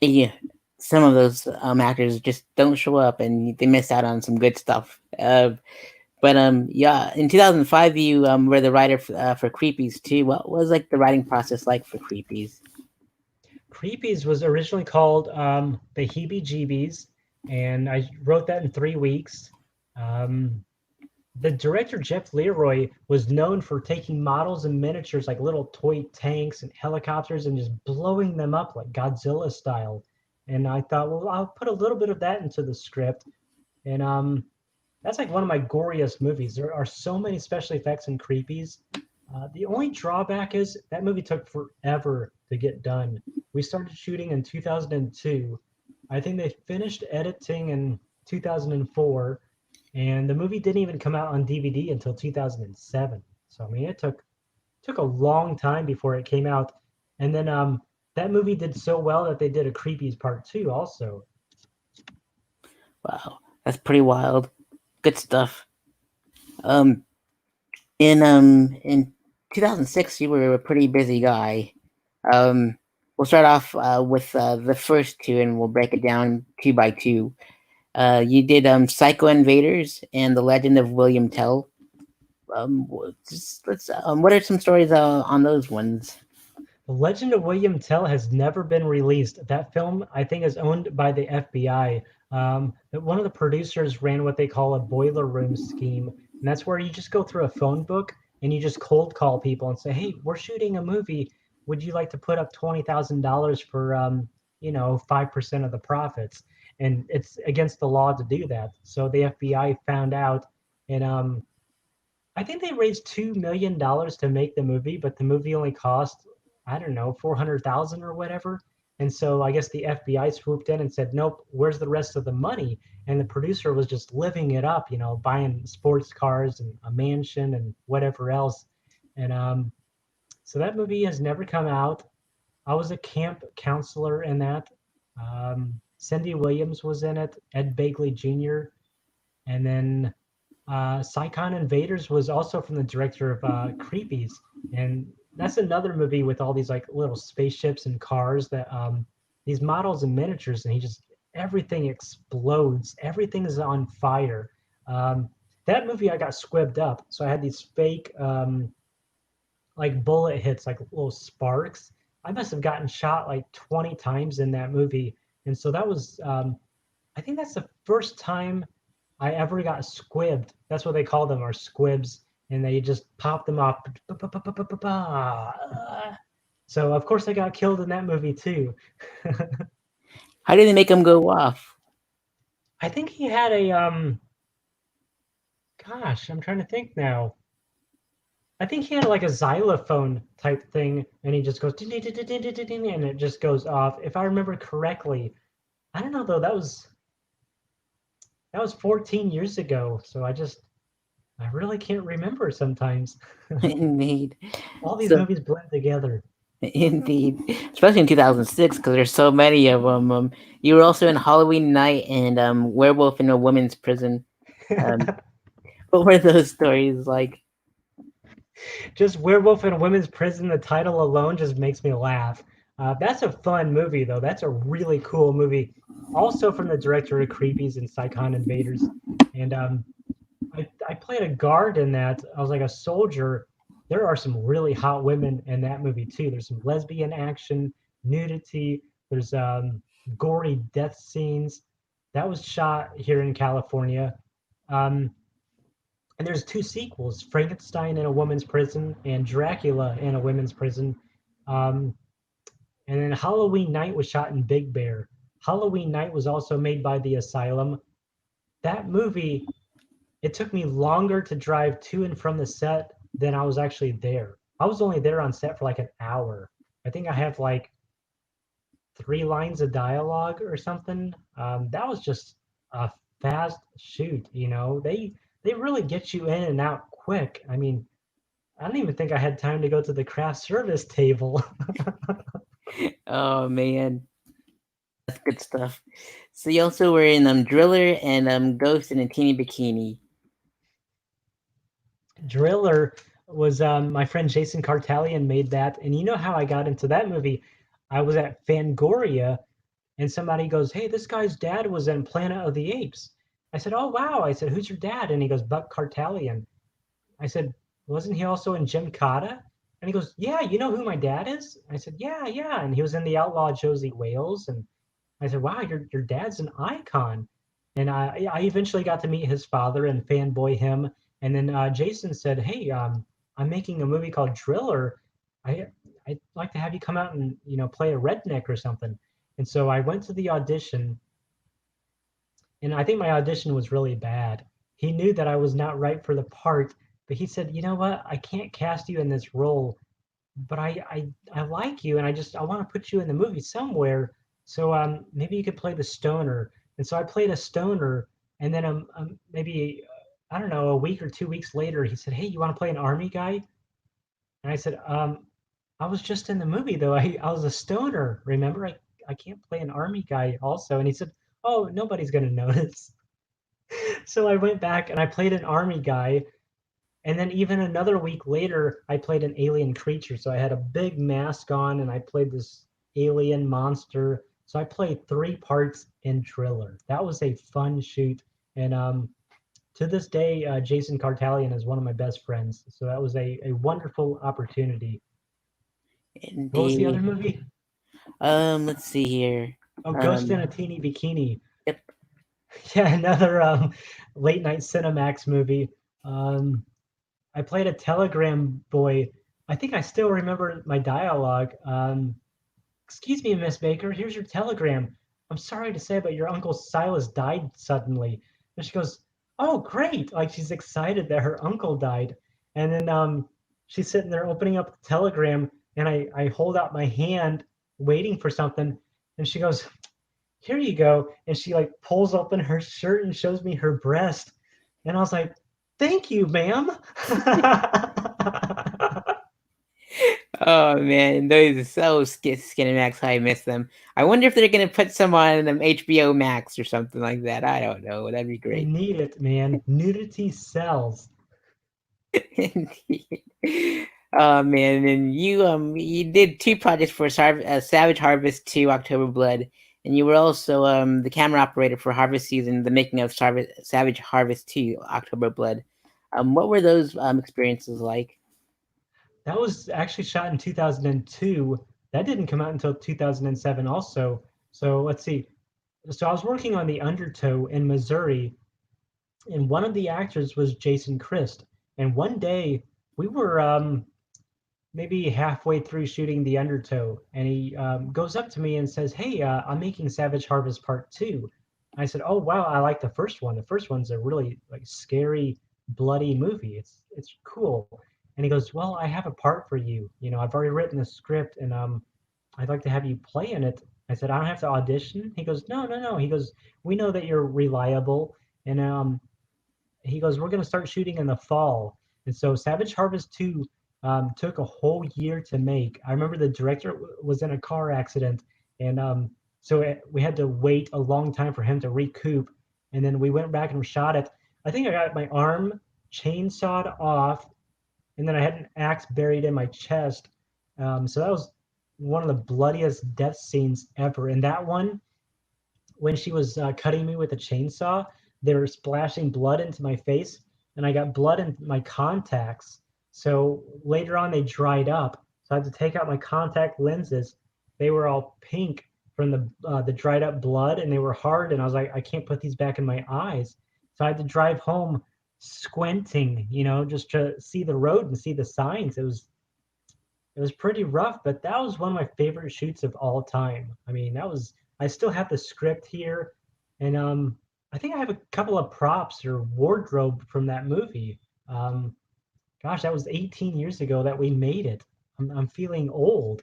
yeah. Some of those actors just don't show up, and they miss out on some good stuff. But yeah, in 2005, you were the writer for Creepies too. What was like the writing process like for Creepies? Creepies was originally called The Heebie Jeebies, and I wrote that in 3 weeks. Um, the director, Jeff Leroy, was known for taking models and miniatures like little toy tanks and helicopters and just blowing them up like Godzilla style. And I thought, well, I'll put a little bit of that into the script. And that's like one of my goriest movies. There are so many special effects in Creepies. The only drawback is that movie took forever to get done. We started shooting in 2002. I think they finished editing in 2004, and the movie didn't even come out on DVD until 2007. So I mean, it took a long time before it came out. And then that movie did so well that they did a Creepies Part 2 also. Wow, that's pretty wild. Good stuff. Um, in 2006, you were a pretty busy guy. Um, we'll start off with the first two, and we'll break it down two by two. You did Psycho Invaders and The Legend of William Tell. Just let's. What are some stories on those ones? The Legend of William Tell has never been released. That film, I think, is owned by the FBI. One of the producers ran what they call a boiler room scheme, and that's where you just go through a phone book and you just cold call people and say, "Hey, we're shooting a movie. Would you like to put up $20,000 for 5% of the profits?" And it's against the law to do that. So the FBI found out, and I think they raised $2 million to make the movie, but the movie only cost, I don't know, 400,000 or whatever. And so I guess the FBI swooped in and said, "Nope, where's the rest of the money?" And the producer was just living it up, buying sports cars and a mansion and whatever else. And so that movie has never come out. I was a camp counselor in that. Cindy Williams was in it, Ed Begley Jr., and then Psychon Invaders was also from the director of Creepies, and that's another movie with all these like little spaceships and cars that these models and miniatures, and he just everything explodes, everything is on fire. Um, that movie I got squibbed up, so I had these fake like bullet hits, like little sparks. I must have gotten shot like 20 times in that movie, and so that was I think that's the first time I ever got squibbed. That's what they call them, are squibs, and they just pop them off. So of course I got killed in that movie too. How did they make them go off? I think he had a gosh, I'm trying to think now. I think he had like a xylophone type thing, and he just goes and it just goes off. If I remember correctly, I don't know though. That was 14 years ago, so I really can't remember sometimes. Indeed. All these So movies blend together. indeed, especially in 2006, because there's so many of them. You were also in Halloween Night and Werewolf in a Women's Prison. Um, what were those stories like? Just Werewolf in a Women's Prison, the title alone just makes me laugh. That's a fun movie, though. That's a really cool movie. Also from the director of Creepies and Psychon Invaders. And I played a guard in that. I was like a soldier. There are some really hot women in that movie, too. There's some lesbian action, nudity, there's gory death scenes. That was shot here in California. Um, and there's two sequels: Frankenstein in a women's prison and Dracula in a women's prison. Um, and then Halloween Night was shot in Big Bear. Halloween Night was also made by the Asylum. That movie, it took me longer to drive to and from the set than I was actually there. I was only there on set for like an hour. I think I have like 3 lines of dialogue or something. That was just a fast shoot. They really get you in and out quick. I mean, I don't even think I had time to go to the craft service table. Oh man, that's good stuff. So you also were in Driller and Ghost in a Teeny Bikini. Driller was my friend Jason Cartalian made that, and you know how I got into that movie? I was at Fangoria, and somebody goes, "Hey, this guy's dad was in Planet of the Apes." I said, "Oh wow!" I said, "Who's your dad?" And he goes, "Buck Cartalian." I said, "Wasn't he also in Jim Cotta?" And he goes, "Yeah, you know who my dad is?" I said, "Yeah, yeah." And he was in The Outlaw Josie Wales. And I said, "Wow, your dad's an icon." And I eventually got to meet his father and fanboy him. And then Jason said, "Hey, I'm making a movie called Driller. I I'd like to have you come out and play a redneck or something." And so I went to the audition, and I think my audition was really bad. He knew that I was not right for the part, but he said, "You know what? I can't cast you in this role, but I like you, and I want to put you in the movie somewhere. So maybe you could play the stoner." And so I played a stoner, and then maybe I don't know, a week or 2 weeks later, he said, "Hey, you want to play an army guy?" And I said, "I was just in the movie though. I was a stoner. Remember, I can't play an army guy also." And he said, "Oh, nobody's gonna notice." So I went back and I played an army guy, and then even another week later, I played an alien creature. So I had a big mask on and I played this alien monster. So I played 3 parts in Driller. That was a fun shoot. And to this day, Jason Cartalian is one of my best friends. So that was a wonderful opportunity. What was the other Indeed. movie? Let's see here. Oh, Ghost in Um, a Teeny Bikini. yep. Yeah, another late night Cinemax movie. Um, I played a telegram boy. I think I still remember my dialogue. Excuse me, Miss Baker, here's your telegram. I'm sorry to say, but your Uncle Silas died suddenly. And she goes, oh, great. Like she's excited that her uncle died. And then she's sitting there opening up the telegram, and I hold out my hand waiting for something. And she goes, here you go. And she like pulls open her shirt and shows me her breast. And I was like, thank you, ma'am. Oh man, those are so Skinny Max. I miss them. I wonder if they're gonna put some on HBO Max or something like that. I don't know. That'd be They great. need it, man. Nudity sells. Oh man, and you did two projects for Savage Harvest 2 October Blood, and you were also the camera operator for Harvest Season, the making of Savage Harvest 2 October Blood. What were those experiences like? That was actually shot in 2002. That didn't come out until 2007 also. So let's see. So I was working on the Undertow in Missouri, and one of the actors was Jason Christ. And one day we were maybe halfway through shooting the Undertow, and he goes up to me and says, "Hey, I'm making Savage Harvest Part 2." I said, "Oh wow, I like the first one. The first one's a really like scary, bloody movie. It's cool." And he goes, "Well, I have a part for you. You know, I've already written the script, and I'd like to have you play in it." I said, "I don't have to audition." He goes, "No, no, no." He goes, "We know that you're reliable, and he goes, we're going to start shooting in the fall." And so Savage Harvest 2 took a whole year to make. I remember the director was in a car accident, and we had to wait a long time for him to recoup. And then we went back and shot it. I think I got my arm chainsawed off, and then I had an axe buried in my chest. So that was one of the bloodiest death scenes ever. And that one, when she was cutting me with a chainsaw, they were splashing blood into my face, and I got blood in my contacts. So later on, they dried up. So I had to take out my contact lenses. They were all pink from the dried up blood, and they were hard. And I was like, I can't put these back in my eyes. So I had to drive home squinting, just to see the road and see the signs. It was pretty rough, but that was one of my favorite shoots of all time. I mean, I still have the script here, and I think I have a couple of props or wardrobe from that movie. Um, Gosh, that was 18 years ago that we made it. I'm feeling old.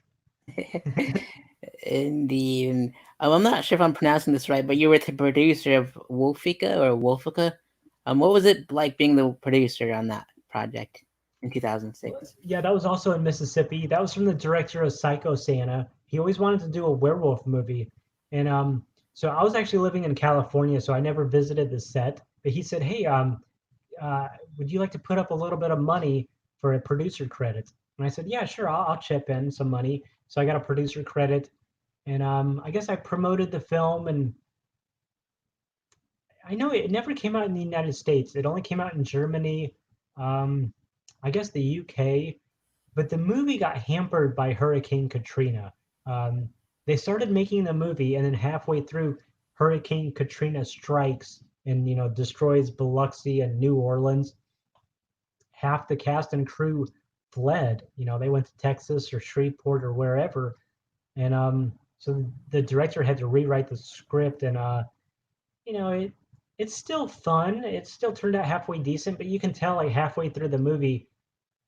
Indeed. And, I'm not sure if I'm pronouncing this right, but you were the producer of Wolfica. What was it like being the producer on that project in Well, 2006? yeah, that was also in Mississippi. That was from the director of Psycho Santa. He always wanted to do a werewolf movie, and so I was actually living in California, so I never visited the set. But he said, "Hey, uh, would you like to put up a little bit of money for a producer credit?" And I said, "Yeah, sure, I'll chip in some money." So I got a producer credit, and I guess I promoted the film. And I know it never came out in the United States. It only came out in Germany, um, I guess the UK. But the movie got hampered by Hurricane Katrina. Um, they started making the movie, and then halfway through, Hurricane Katrina strikes and destroys Biloxi and New Orleans. Half the cast and crew fled. They went to Texas or Shreveport or wherever, and so the director had to rewrite the script, and you know it. It's still fun. It still turned out halfway decent, but you can tell like halfway through the movie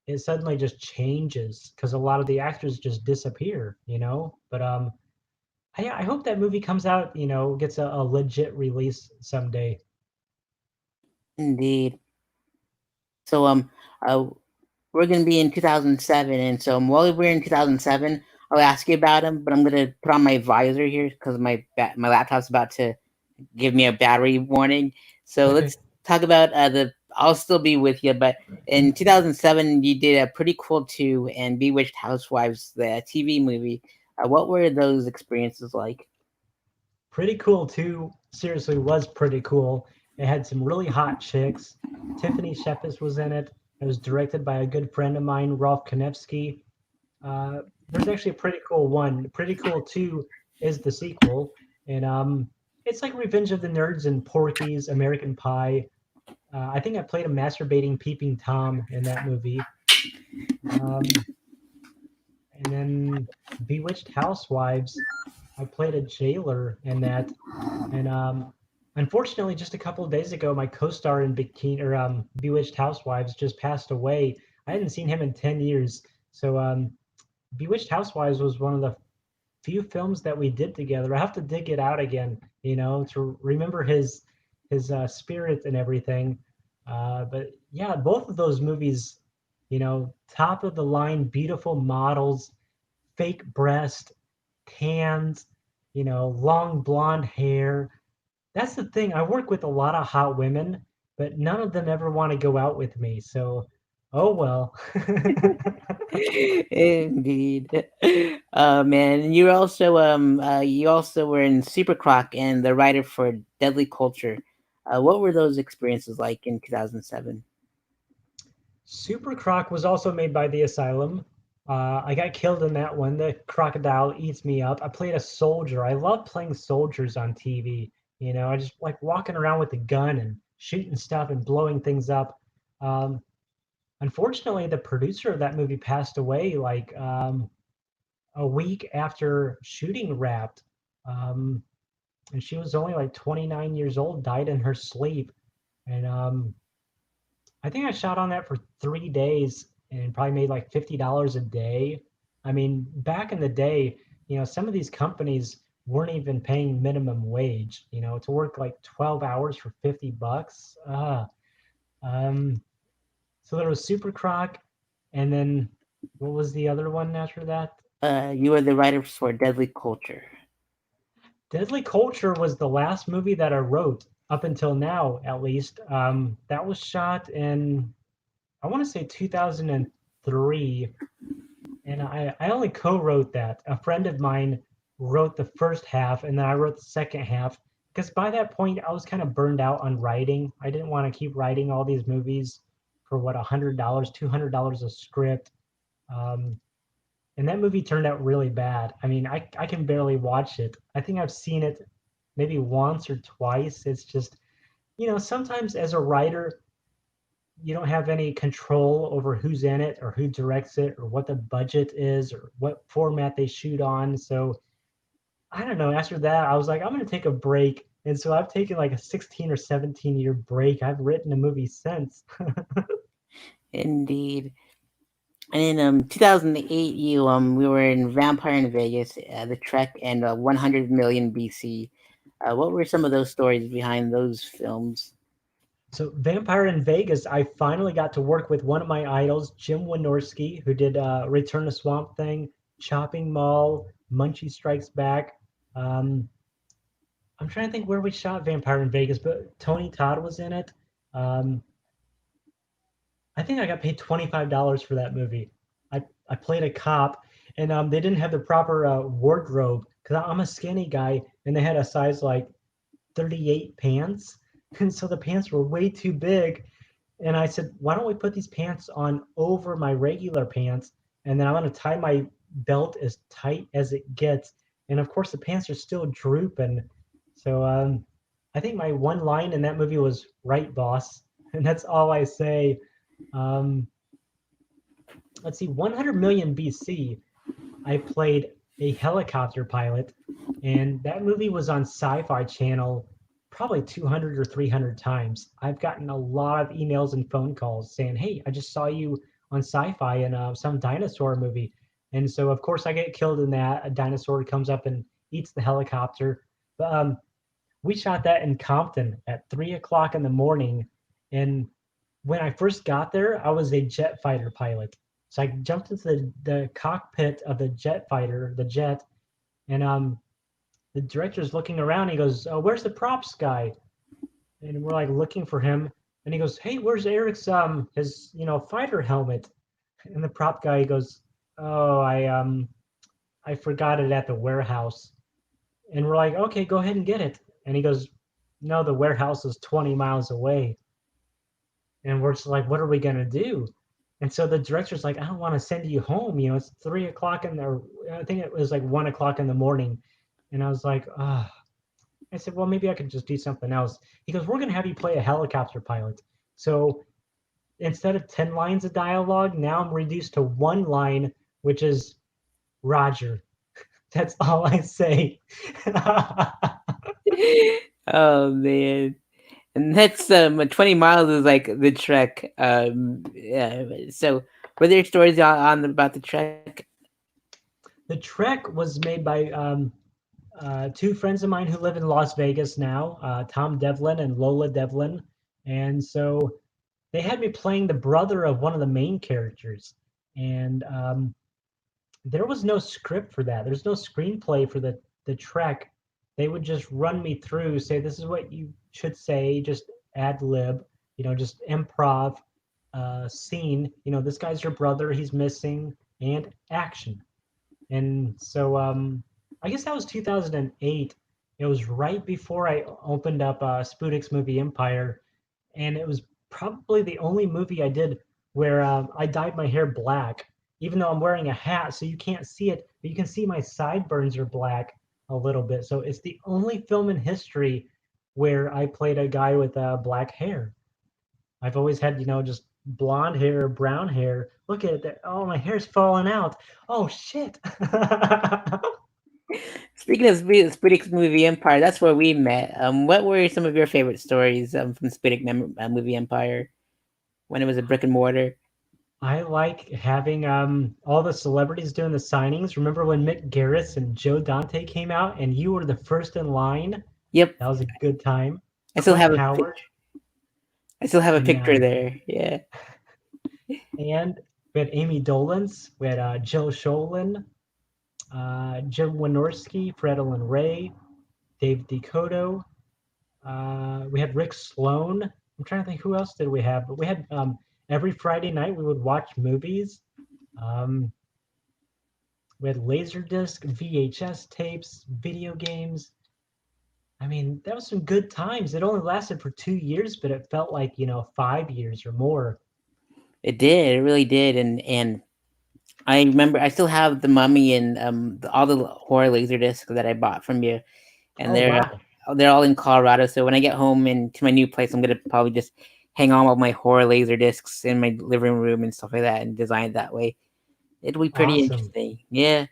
it suddenly just changes because a lot of the actors just disappear. But I hope that movie comes out, gets a legit release someday. Indeed. So uh, we're gonna be in 2007, and so while we're in 2007, I'll ask you about them, but I'm gonna put on my visor here because my laptop's about to give me a battery warning. So let's talk about the. I'll still be with you, but in 2007 you did a pretty cool two and Bewitched Housewives, the TV movie. What were those experiences like? Pretty cool too. Seriously, was pretty cool. It had some really hot chicks. Tiffany Shepis was in it. It was directed by a good friend of mine, Rolf Konevsky. Uh, there's actually a pretty cool one. Pretty Cool 2 is the sequel. And it's like Revenge of the Nerds and Porky's, American Pie. I think I played a masturbating peeping Tom in that movie. Um, and then Bewitched Housewives. I played a jailer in that. And unfortunately, just a couple of days ago, my co-star in Bikini or Bewitched Housewives just passed away. I hadn't seen him in 10 years. So Bewitched Housewives was one of the few films that we did together. I have to dig it out again, to remember his spirit and everything. But yeah, both of those movies, top of the line, beautiful models, fake breast, tans, long blonde hair. That's the thing. I work with a lot of hot women, but none of them ever want to go out with me. So, oh well. Indeed. Man, and you also were in Super Croc and the writer for Deadly Culture. What were those experiences like in 2007? Super Croc was also made by the Asylum. I got killed in that one. The crocodile eats me up. I played a soldier. I love playing soldiers on TV. I just like walking around with a gun and shooting stuff and blowing things up. Um, Unfortunately, the producer of that movie passed away like a week after shooting wrapped. Um, and she was only like 29 years old, died in her sleep. And I think I shot on that for 3 days and probably made like $50 a day. I mean, back in the day, some of these companies weren't even paying minimum wage, to work like 12 hours for 50 bucks. Um, so there was Super Croc, and then what was the other one after that? You were the writer for Deadly Culture. Deadly Culture was the last movie that I wrote up until now, at least. That was shot in, I want to say 2003, and I only co-wrote that. A friend of mine wrote the first half, and then I wrote the second half because by that point I was kind of burned out on writing. I didn't want to keep writing all these movies for what, $100, $200 a script. Um, and that movie turned out really bad. I mean, I can barely watch it. I think I've seen it maybe once or twice. It's just, sometimes as a writer, you don't have any control over who's in it or who directs it or what the budget is or what format they shoot on. So I don't know. After that, I was like, I'm going to take a break. And so I've taken like a 16 or 17-year break. I've written a movie since. Indeed. And in 2008, we were in Vampire in Vegas, The Trek, and 100 Million BC. What were some of those stories behind those films? So Vampire in Vegas, I finally got to work with one of my idols, Jim Wynorski, who did Return to Swamp Thing, Chopping Mall, Munchie Strikes Back. Um, I'm trying to think where we shot Vampire in Vegas, but Tony Todd was in it. Um, I think I got paid $25 for that movie. I played a cop, and they didn't have the proper wardrobe because I'm a skinny guy, and they had a size like 38 pants, and so the pants were way too big. And I said, why don't we put these pants on over my regular pants? And then I'm going to tie my belt as tight as it gets. And of course, the pants are still drooping. So I think my one line in that movie was right, boss. And that's all I say. Um, let's see, 100 million BC. I played a helicopter pilot, and that movie was on Sci-Fi Channel probably 200 or 300 times. I've gotten a lot of emails and phone calls saying, "Hey, I just saw you on Sci-Fi in some dinosaur movie," and so of course I get killed in that. A dinosaur comes up and eats the helicopter. But we shot that in Compton at 3 o'clock in the morning, and when I first got there, I was a jet fighter pilot. So I jumped into the cockpit of the jet fighter, the jet, and the director's looking around. He goes, "Oh, where's the props guy?" And we're like looking for him. And he goes, "Hey, where's Eric's his fighter helmet?" And the prop guy goes, "Oh, I forgot it at the warehouse." And we're like, "Okay, go ahead and get it." And he goes, no, the warehouse is 20 miles away. And we're just like, what are we gonna do? And so the director's like, I don't want to send you home. It's 3 o'clock in the, I think it was like 1 o'clock in the morning. And I was like, ah. I said, well, maybe I could just do something else. He goes, we're gonna have you play a helicopter pilot. So instead of 10 lines of dialogue, now I'm reduced to one line, which is Roger. That's all I say. Oh man. And that's 20 miles is like the trek. Yeah, so were there stories on about the trek? The Trek was made by two friends of mine who live in Las Vegas now, Tom Devlin and Lola Devlin. And so they had me playing the brother of one of the main characters. And there was no script for that. There's no screenplay for the Trek. They would just run me through, say, this is what you should say, just ad lib, just improv scene. This guy's your brother, he's missing, and action. And so I guess that was 2008. It was right before I opened up Spudic's movie Empire, and it was probably the only movie I did where I dyed my hair black, even though I'm wearing a hat, so you can't see it, but you can see my sideburns are black a little bit. So it's the only film in history where I played a guy with black hair. I've always had, just blonde hair, brown hair. Look at it. Oh, my hair's falling out. Oh, shit. Speaking of Spudic's movie Empire, that's where we met. What were some of your favorite stories from Spudic movie Empire when it was a brick and mortar? I like having all the celebrities doing the signings. Remember when Mick Garris and Joe Dante came out and you were the first in line? Yep, That was a good time. I still Clint have a Howard I still have a and picture there. Yeah, and we had Amy Dolans, we had Jill Sholin, Jim Wynorski, Fred Olin Ray, Dave Decoto. We had Rick Sloan. I'm trying to think who else did we have, but we had every Friday night we would watch movies. Um, we had Laserdisc, VHS tapes, video games. I mean, that was some good times. It only lasted for 2 years, but it felt like 5 years or more. it did. It really did. And I remember I still have the Mummy and all the horror laser discs that I bought from you, and Oh wow, they're all in Colorado. So when I get home and to my new place, I'm gonna probably just hang on all my horror laser discs in my living room and stuff like that, and design it that way. It'll be pretty awesome. interesting. Yeah.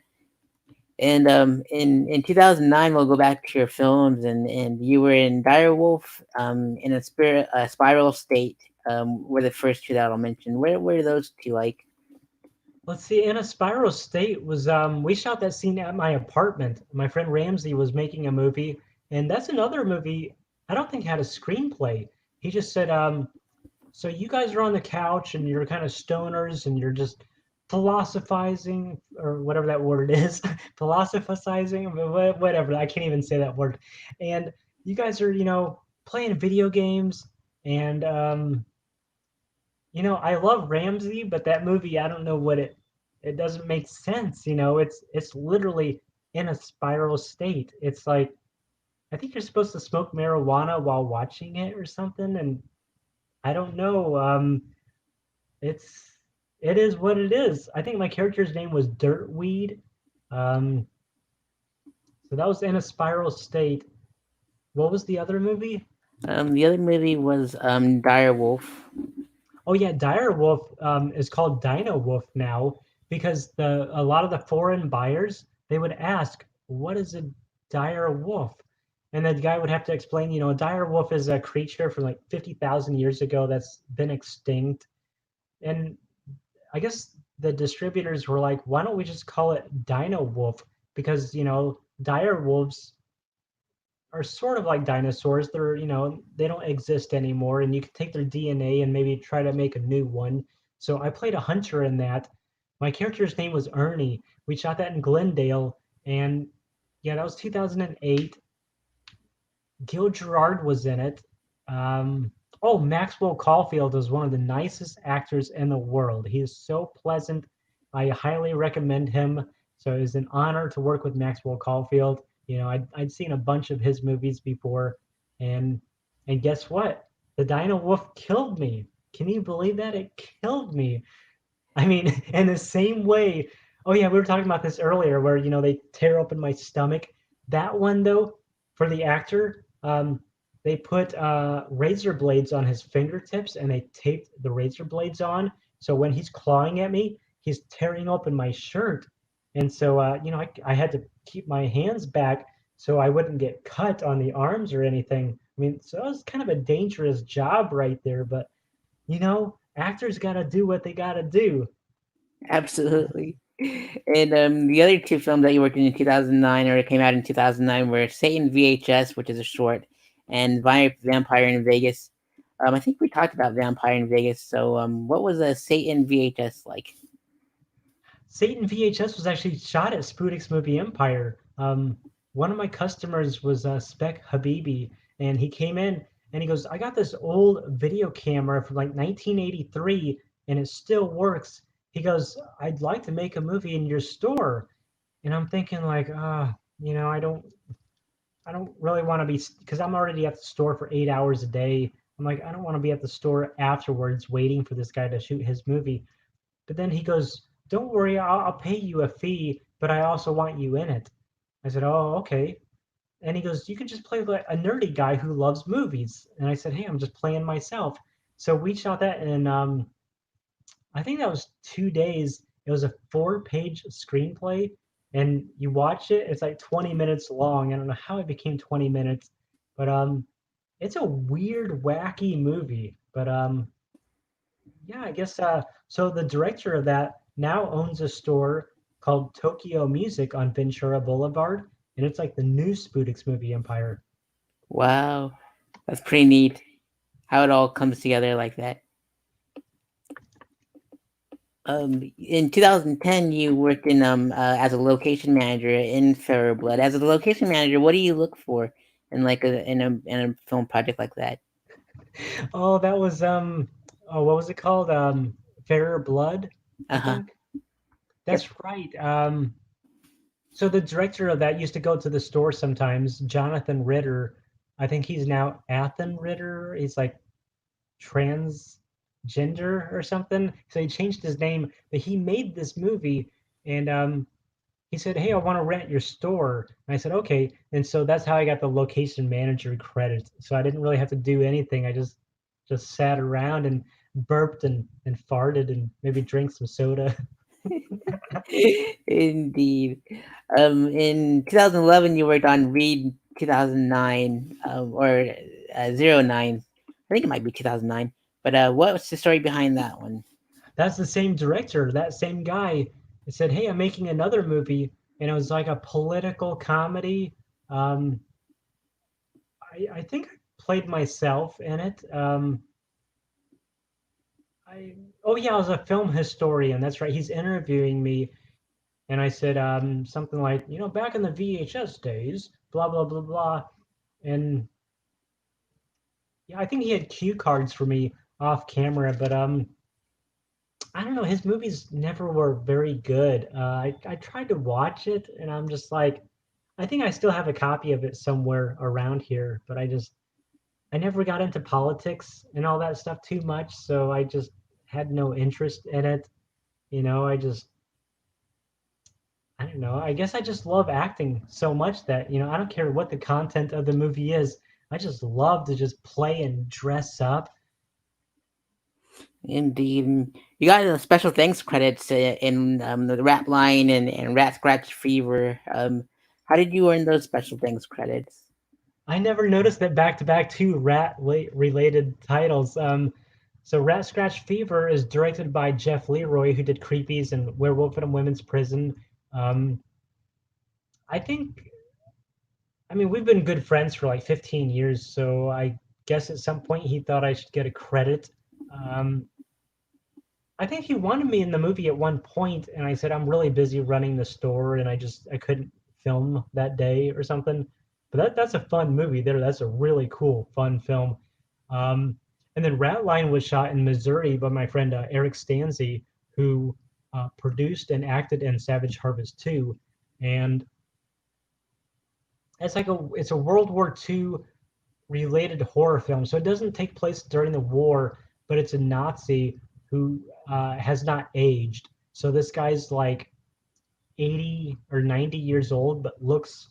And in 2009, we'll go back to your films, and you were in Direwolf, in a spiral state, were the first two that I'll mention. Where were those two like? Let's see. In a Spiral State was we shot that scene at my apartment. My friend Ramsey was making a movie, and that's another movie I don't think had a screenplay. He just said, so you guys are on the couch and you're kind of stoners and you're just philosophizing or whatever that word is, philosophizing, whatever. I can't even say that word. And you guys are, playing video games and I love Ramsey, but that movie, I don't know what it doesn't make sense. It's literally in a spiral state. It's like I think you're supposed to smoke marijuana while watching it or something, and I don't know. It's it is what it is. I think my character's name was Dirtweed. Um, so that was in a spiral state. What was the other movie? The other movie was Direwolf. Oh yeah, Dire Wolf is called Dino Wolf now because a lot of the foreign buyers they would ask, "What is a dire wolf?" And the guy would have to explain, a dire wolf is a creature from like 50,000 years ago that's been extinct. And I guess the distributors were like, "Why don't we just call it Dino Wolf?" Because dire wolves are sort of like dinosaurs. They're, they don't exist anymore, and you can take their DNA and maybe try to make a new one. So I played a hunter in that. My character's name was Ernie. We shot that in Glendale, and yeah, that was 2008. Gil Gerard was in it. Oh, Maxwell Caulfield is one of the nicest actors in the world. He is so pleasant. I highly recommend him. So it was an honor to work with Maxwell Caulfield. I'd seen a bunch of his movies before. and and guess what? The Dino Wolf killed me. Can you believe that? It killed me. I mean, in the same way. Oh yeah, we were talking about this earlier, where they tear open my stomach. That one though, for the actor, they put razor blades on his fingertips, and they taped the razor blades on. So when he's clawing at me, he's tearing open my shirt, and so I had to keep my hands back so I wouldn't get cut on the arms or anything. I mean, so it was kind of a dangerous job right there, but actors got to do what they got to do. Absolutely. And the other two films that you worked in 2009 or it came out in 2009 were Satan VHS, which is a short, and Vampire in Vegas. I think we talked about Vampire in Vegas. So, what was a Satan VHS like? Satan VHS was actually shot at Spudic's movie Empire. One of my customers was Spec Habibi, and he came in and he goes, "I got this old video camera from like 1983, and it still works." He goes, "I'd like to make a movie in your store," and I'm thinking like, I don't really want to be because I'm already at the store for 8 hours a day. I'm like, I don't want to be at the store afterwards waiting for this guy to shoot his movie. But then he goes, "Don't worry, I'll pay you a fee, but I also want you in it." I said, "Oh, okay." And he goes, "You can just play like a nerdy guy who loves movies." And I said, "Hey, I'm just playing myself." So we shot that in, I think that was 2 days. It was a 4-page screenplay, and you watch it. It's like 20 minutes long. I don't know how it became 20 minutes, but it's a weird, wacky movie. But yeah, I guess so the director of that now owns a store called Tokyo Music on Ventura Boulevard, and it's like the new Spudix movie empire. Wow, that's pretty neat. How it all comes together like that. In 2010, you worked in as a location manager in Fairer Blood. As a location manager, what do you look for in like a film project like that? Oh, that was what was it called? Fairer Blood, Uh I huh. think. Yep. That's right. So the director of that used to go to the store sometimes, Jonathan Ritter. I think he's now Athen Ritter. He's like transgender or something. So he changed his name, but he made this movie, and he said, "Hey, I want to rent your store." And I said, "Okay." And so that's how I got the location manager credit. So I didn't really have to do anything. I just sat around and burped and farted and maybe drank some soda. Indeed. In 2011, you worked on Read 2009 or 09. I think it might be 2009. But what was the story behind that one? That's the same director, that same guy. Said, "Hey, I'm making another movie," and it was like a political comedy. Um, I think I played myself in it. I Oh yeah, I was a film historian. That's right. He's interviewing me, and I said something like, back in the VHS days, blah blah blah blah, and yeah, I think he had cue cards for me off camera, but I don't know. His movies never were very good. I tried to watch it, and I'm just like, I think I still have a copy of it somewhere around here, but I never got into politics and all that stuff too much, so I just had no interest in it. I don't know. I guess I just love acting so much that, I don't care what the content of the movie is. I just love to just play and dress up. Indeed. And you got the special thanks credits in the Rat Line and Rat Scratch Fever. How did you earn those special thanks credits? I never noticed that back to back two related titles. So Rat Scratch Fever is directed by Jeff Leroy, who did Creepies and Werewolf in a Women's Prison. Um, I think, I mean, we've been good friends for like 15 years, so I guess at some point he thought I should get a credit. Um, I think he wanted me in the movie at one point, and I said I'm really busy running the store, and I couldn't film that day or something. But that's a fun movie there. That's a really cool, fun film. Um, and then Ratline was shot in Missouri by my friend Eric Stanzi, who produced and acted in Savage Harvest 2. And it's a World War II related horror film. So it doesn't take place during the war, but it's a Nazi who has not aged. So this guy's like 80 or 90 years old, but looks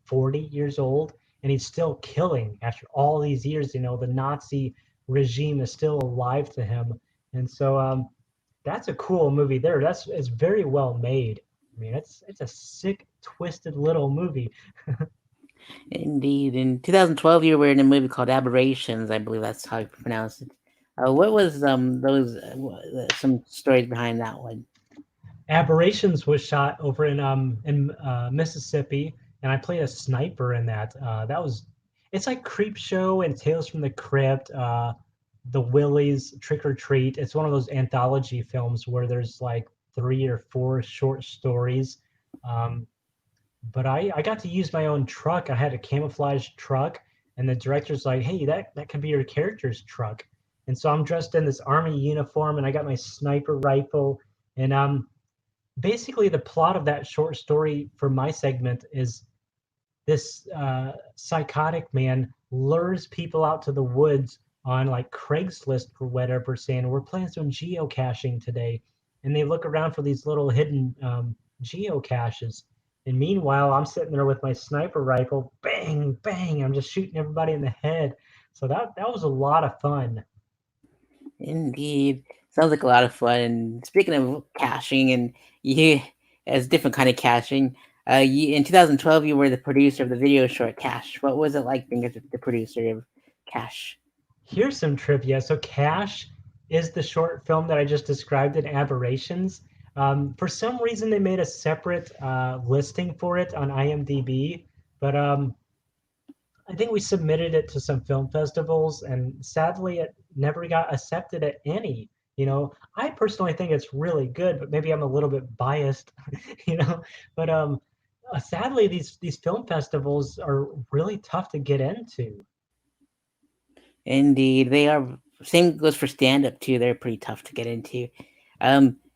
40 years old, and he's still killing after all these years. The Nazi regime is still alive to him, and so that's a cool movie there. It's very well made. I mean, it's a sick, twisted little movie. Indeed. In 2012, you were in a movie called Aberrations. I believe that's how you pronounce it. What was those some stories behind that one? Aberrations was shot over in Mississippi, and I played a sniper in that. It's like Creep Show and Tales from the Crypt, the Willies, Trick or Treat. It's one of those anthology films where there's like 3 or 4 short stories. Um, but I got to use my own truck. I had a camouflage truck, and the director's like, "Hey, that could be your character's truck." And so I'm dressed in this army uniform, and I got my sniper rifle, and basically the plot of that short story for my segment is this psychotic man lures people out to the woods on like Craigslist or whatever, saying we're playing some geocaching today, and they look around for these little hidden geocaches. And meanwhile, I'm sitting there with my sniper rifle, bang, bang. I'm just shooting everybody in the head. So that was a lot of fun. Indeed, sounds like a lot of fun. And speaking of caching, and you as different kind of caching, in 2012 you were the producer of the video short Cash. What was it like being the producer of Cash? Here's some trivia. So Cash is the short film that I just described in Aberrations. For some reason, they made a separate listing for it on IMDb, but I think we submitted it to some film festivals, and sadly, it never got accepted at any. I personally think it's really good, but maybe I'm a little bit biased, you know. But sadly, these film festivals are really tough to get into. Indeed, they are. Same goes for stand up too. They're pretty tough to get into.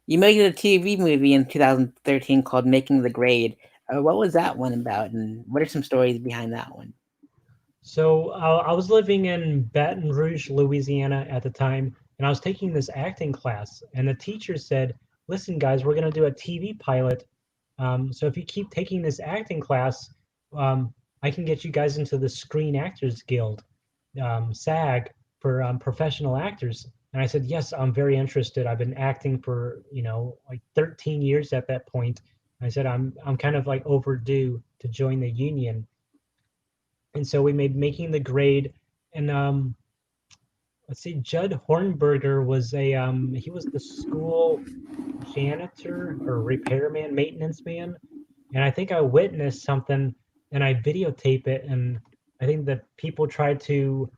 You made a TV movie in 2013 called Making the Grade. What was that one about, and what are some stories behind that one? So I was living in Baton Rouge, Louisiana at the time, and I was taking this acting class. And the teacher said, "Listen, guys, we're going to do a TV pilot. So if you keep taking this acting class, I can get you guys into the Screen Actors Guild, SAG, for professional actors." And I said, "Yes, I'm very interested. I've been acting for like 13 years at that point." I said, "I'm kind of like overdue to join the union." And so we made Making the Grade, and let's see, Judd Hornberger was he was the school janitor or repairman, maintenance man, and I think I witnessed something, and I videotape it, and I think that people tried to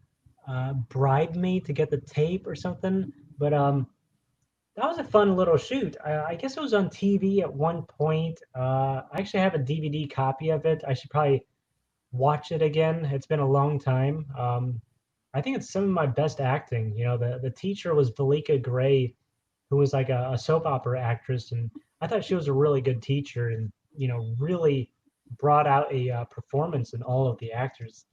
bribe me to get the tape or something, but that was a fun little shoot. I guess it was on TV at one point. I actually have a DVD copy of it. I should probably watch it again. It's been a long time. I think it's some of my best acting. The teacher was Valika Gray, who was like a soap opera actress, and I thought she was a really good teacher, and really brought out a performance in all of the actors.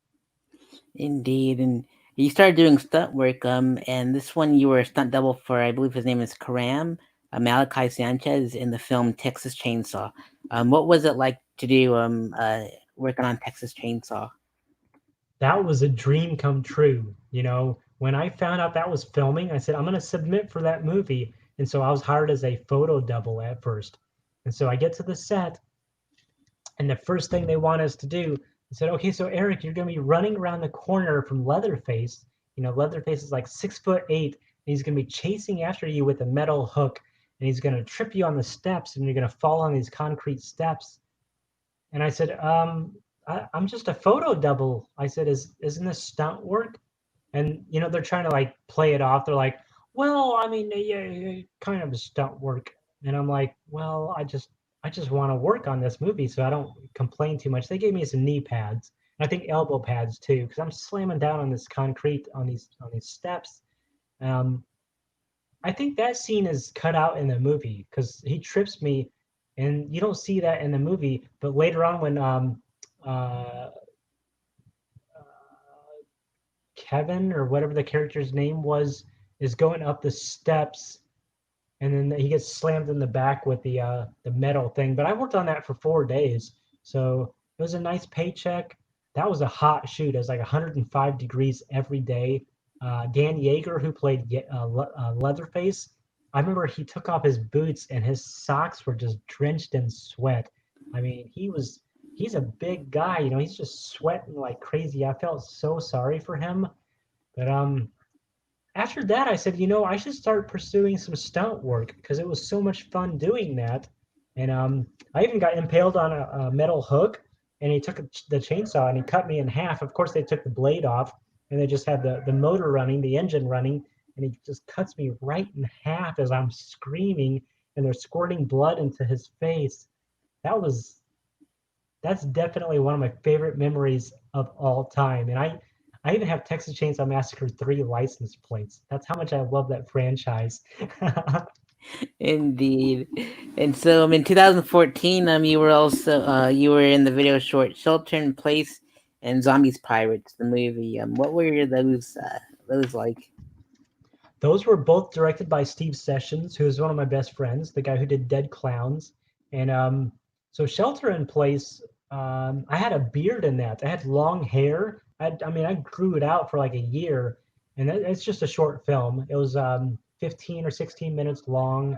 Indeed, and you started doing stunt work. And this one you were a stunt double for. I believe his name is Karam Malachi Sanchez in the film Texas Chainsaw. What was it like to do working on Texas Chainsaw? That was a dream come true. When I found out that was filming, I said I'm going to submit for that movie, and so I was hired as a photo double at first. And so I get to the set, and the first thing they want us to do, they said, "Okay, so Eric, you're going to be running around the corner from Leatherface. Leatherface is like 6'8", and he's going to be chasing after you with a metal hook, and he's going to trip you on the steps, and you're going to fall on these concrete steps." And I said, I'm just a photo double. I said, isn't this stunt work? And they're trying to like play it off. They're like, "Well, I mean, yeah, kind of a stunt work." And I'm like, "Well, I just want to work on this movie, so I don't complain too much." They gave me some knee pads, and I think elbow pads too, because I'm slamming down on this concrete on these steps. Um, I think that scene is cut out in the movie because he trips me, and you don't see that in the movie. But later on, when uh, Kevin or whatever the character's name was is going up the steps, and then he gets slammed in the back with the metal thing. But I worked on that for 4 days, so it was a nice paycheck. That was a hot shoot. It was like 105 degrees every day. Dan Yeager, who played Leatherface, I remember he took off his boots and his socks were just drenched in sweat. I mean, he's a big guy, you know, he's just sweating like crazy. I felt so sorry for him. But after that, I said, you know, I should start pursuing some stunt work because it was so much fun doing that. And I even got impaled on a metal hook, and he took the chainsaw and he cut me in half. Of course, they took the blade off, and they just had the motor running, the engine running, and he just cuts me right in half as I'm screaming, and they're squirting blood into his face. That was that's definitely one of my favorite memories of all time. And I even have Texas Chainsaw Massacre 3 license plates. That's how much I love that franchise. Indeed. And so in 2014, you were also you were in the video short Shelter in Place and Zombies Pirates, the movie. What were those like? Those were both directed by Steve Sessions, who is one of my best friends, the guy who did Dead Clowns. And so Shelter in Place, I had a beard in that. I had long hair. I mean, I grew it out for like a year, and it's just a short film. It was 15 or 16 minutes long.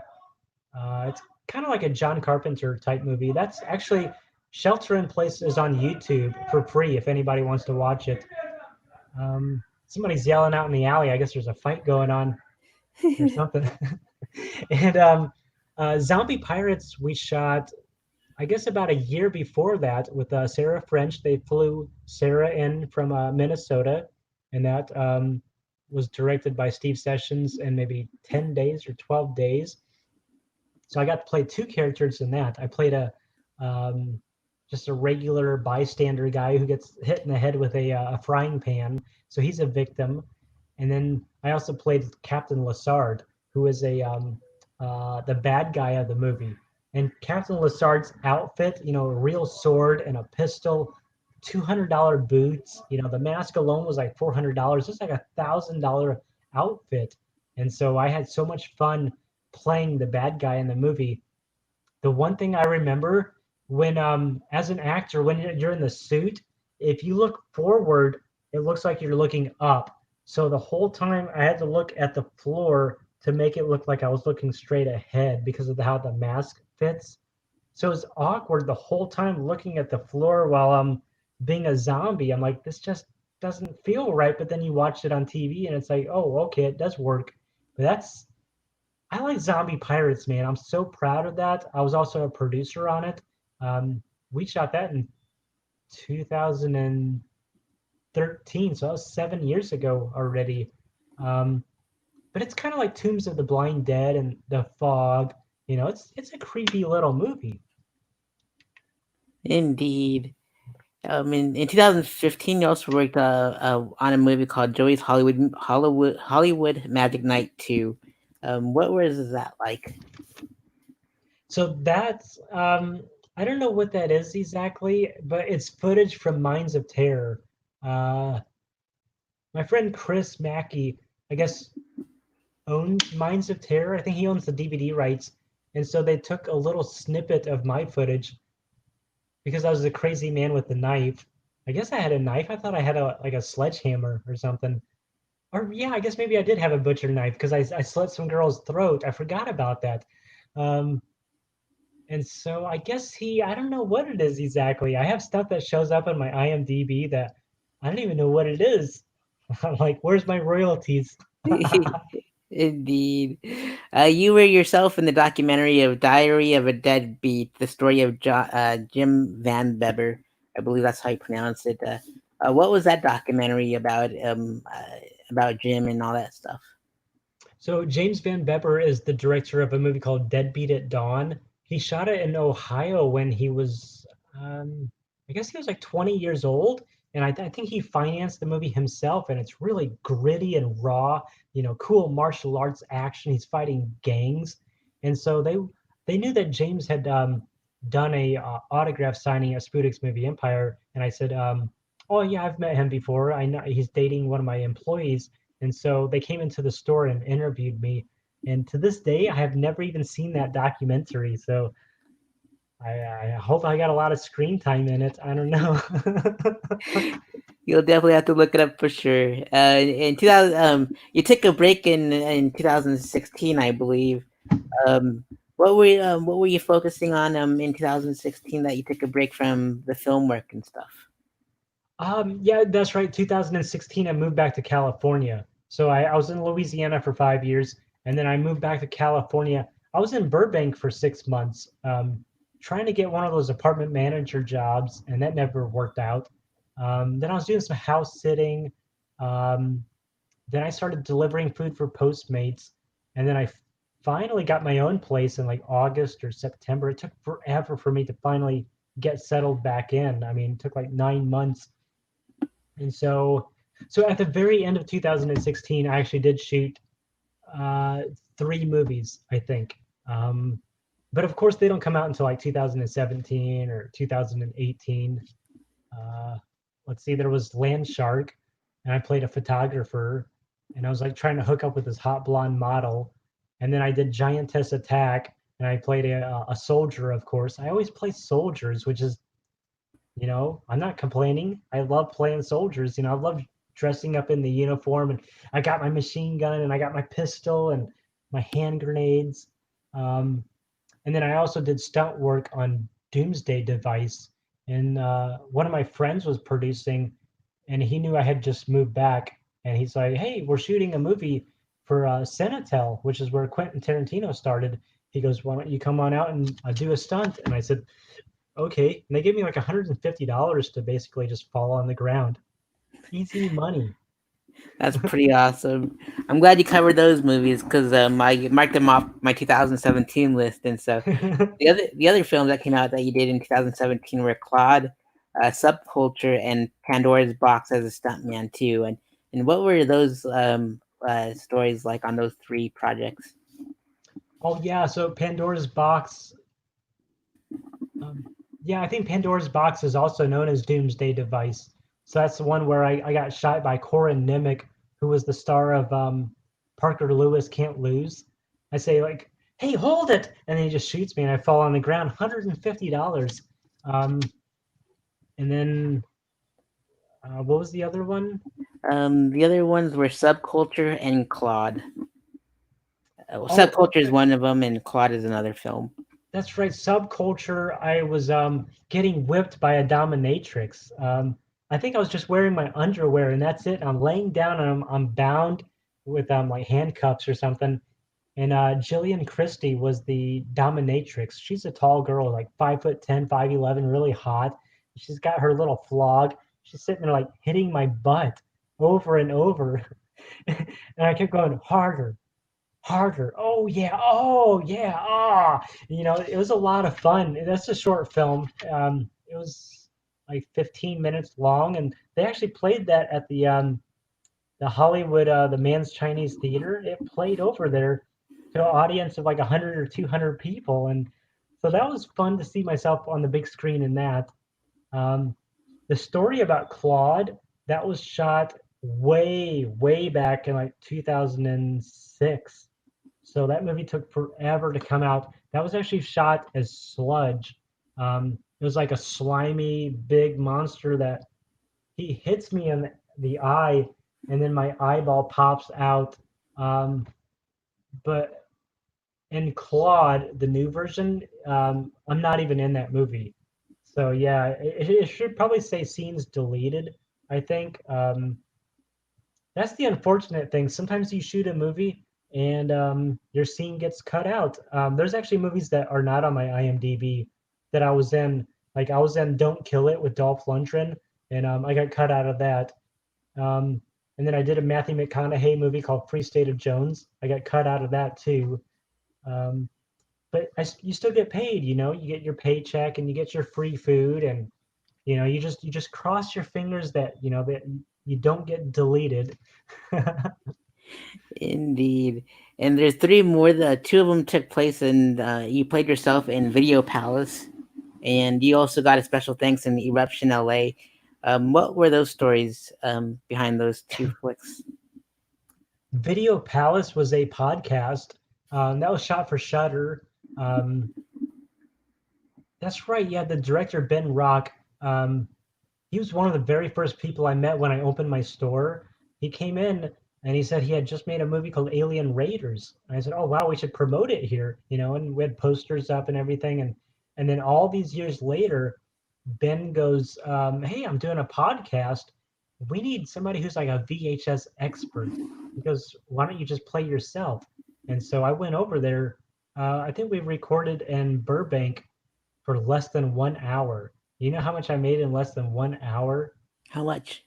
It's kind of like a John Carpenter type movie. That's actually Shelter in Place is on YouTube for free if anybody wants to watch it. Somebody's yelling out in the alley. I guess there's a fight going on or something. And Zombie Pirates, we shot, I guess, about a year before that with Sarah French. They flew Sarah in from Minnesota, and that was directed by Steve Sessions in maybe 10 days or 12 days. So I got to play two characters in that. I played a just a regular bystander guy who gets hit in the head with a frying pan. So he's a victim. And then I also played Captain Lassard, who is the bad guy of the movie. And Captain Lassard's outfit, you know, a real sword and a pistol, $200 boots. You know, the mask alone was like $400. It's like $1,000 outfit. And so I had so much fun playing the bad guy in the movie. The one thing I remember when, as an actor, when you're in the suit, if you look forward, it looks like you're looking up. So the whole time I had to look at the floor to make it look like I was looking straight ahead because of how the mask fits. So it's awkward the whole time looking at the floor while I'm being a zombie. I'm like, this just doesn't feel right. But then you watch it on TV and it's like, oh, okay, it does work. But I like Zombie Pirates, man. I'm so proud of that. I was also a producer on it. We shot that in 2013, so that was 7 years ago already. But it's kind of like Tombs of the Blind Dead and The Fog. You know, it's a creepy little movie. Indeed. In 2015, you also worked on a movie called Joey's Hollywood Magic Night 2. What was that like? So that's I don't know what that is exactly, but it's footage from Minds of Terror. Uh, my friend Chris Mackey, I guess, owns Minds of Terror. I think he owns the DVD rights, and so they took a little snippet of my footage because I was a crazy man with the knife. I guess I had a knife. I thought I had a sledgehammer or something. Or yeah, I guess maybe I did have a butcher knife because I slit some girl's throat. I forgot about that. Um, and so I guess I don't know what it is exactly. I have stuff that shows up on my IMDb that I don't even know what it is. I'm like, where's my royalties? Indeed. You were yourself in the documentary of Diary of a Deadbeat, the story of Jim Van Beber. I believe that's how you pronounce it. What was that documentary about Jim and all that stuff? So James Van Beber is the director of a movie called Deadbeat at Dawn. He shot it in Ohio when he was, I guess he was like 20 years old, and I think he financed the movie himself. And it's really gritty and raw, you know, cool martial arts action. He's fighting gangs, and so they knew that James had done a autograph signing at Spudic's movie Empire, and I said, Oh yeah, I've met him before. I know he's dating one of my employees, and so they came into the store and interviewed me. And to this day, I have never even seen that documentary. So I hope I got a lot of screen time in it. I don't know. You'll definitely have to look it up for sure. In 2000, you took a break in 2016, I believe. Um, what were you focusing on in 2016 that you took a break from the film work and stuff? Yeah, that's right. 2016, I moved back to California. So I was in Louisiana for 5 years, and then I moved back to California. I was in Burbank for 6 months, trying to get one of those apartment manager jobs, and that never worked out. Then I was doing some house sitting. Um, then I started delivering food for Postmates, and then I finally got my own place in like August or September. It took forever for me to finally get settled back in. I mean, it took like 9 months. And so at the very end of 2016, I actually did shoot uh, 3 movies, I think. Um, but of course, they don't come out until like 2017 or 2018. Uh, let's see, there was Land Shark, and I played a photographer, and I was like trying to hook up with this hot blonde model. And then I did Giantess Attack, and I played a soldier, of course. I always play soldiers, which is, I'm not complaining. I love playing soldiers. I love dressing up in the uniform, and I got my machine gun, and I got my pistol, and my hand grenades. Um, and then I also did stunt work on Doomsday Device. And one of my friends was producing, and he knew I had just moved back. And he's like, "Hey, we're shooting a movie for Cenatel, which is where Quentin Tarantino started." He goes, "Why don't you come on out and do a stunt?" And I said, "Okay." And they gave me like $150 to basically just fall on the ground. Easy money. That's pretty awesome. I'm glad you covered those movies because I marked them off my 2017 list. And so the other films that came out that you did in 2017 were Claude, Subculture, and Pandora's Box as a stuntman too. And what were those stories like on those three projects? Oh yeah, so Pandora's Box. Um, yeah, I think Pandora's Box is also known as Doomsday Device. So that's the one where I got shot by Corin Nimick, who was the star of Parker Lewis Can't Lose. I say like, "Hey, hold it!" And then he just shoots me, and I fall on the ground. $150. Um, and then what was the other one? The other ones were Subculture and Claude. Oh, Subculture is one of them, and Claude is another film. that's right. Subculture. I was getting whipped by a dominatrix. I think I was just wearing my underwear and that's it. I'm laying down and I'm bound with like handcuffs or something. And Jillian Christie was the dominatrix. She's a tall girl, like 5'10", 5'11", really hot. She's got her little flog. She's sitting there like hitting my butt over and over. And I kept going harder, harder. Oh yeah, ah. It was a lot of fun. That's a short film. It was like 15 minutes long, and they actually played that at the Hollywood, the Man's Chinese Theater. It played over there to an audience of like 100 or 200 people, and so that was fun to see myself on the big screen in that. Um, the story about Claude that was shot way back in like 2006. So that movie took forever to come out. That was actually shot as sludge. It was like a slimy big monster that he hits me in the eye, and then my eyeball pops out. Um, but in Claude, the new version, I'm not even in that movie. So yeah, it should probably say scenes deleted. I think that's the unfortunate thing. Sometimes you shoot a movie and your scene gets cut out. There's actually movies that are not on my IMDb that I was in. Like I was in Don't Kill It with Dolph Lundgren, and I got cut out of that. Um, and then I did a Matthew McConaughey movie called Free State of Jones. I got cut out of that too. Um, but you still get paid. You get your paycheck and you get your free food, and you just cross your fingers that that you don't get deleted. Indeed. And there's three more. The two of them took place in. You played yourself in Video Palace, and you also got a special thanks in Eruption LA. What were those stories behind those two flicks? Video Palace was a podcast that was shot for Shutter. Um, that's right. Yeah, the director Ben Rock. Um, he was one of the very first people I met when I opened my store. He came in and he said he had just made a movie called Alien Raiders. And I said, "Oh wow, we should promote it here," you know. And we had posters up and everything. And then all these years later, Ben goes, "Hey, I'm doing a podcast. We need somebody who's like a VHS expert." He goes, "Why don't you just play yourself?" And so I went over there. I think we recorded in Burbank for less than 1 hour. You know how much I made in less than 1 hour? How much?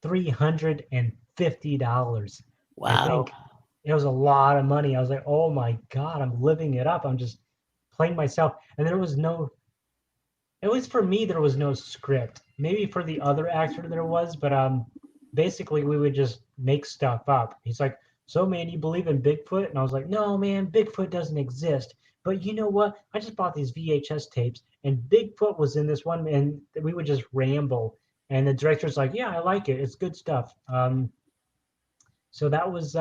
$350. I Wow. think it was a lot of money. I was like, oh my God, I'm living it up. I'm just playing myself. And there was no, at least for me, there was no script. Maybe for the other actor there was, but basically we would just make stuff up. He's like, "So man, you believe in Bigfoot?" And I was like, "No, man, Bigfoot doesn't exist. But you know what? I just bought these VHS tapes, and Bigfoot was in this one." And we would just ramble. And the director's like, "Yeah, I like it. It's good stuff." So that was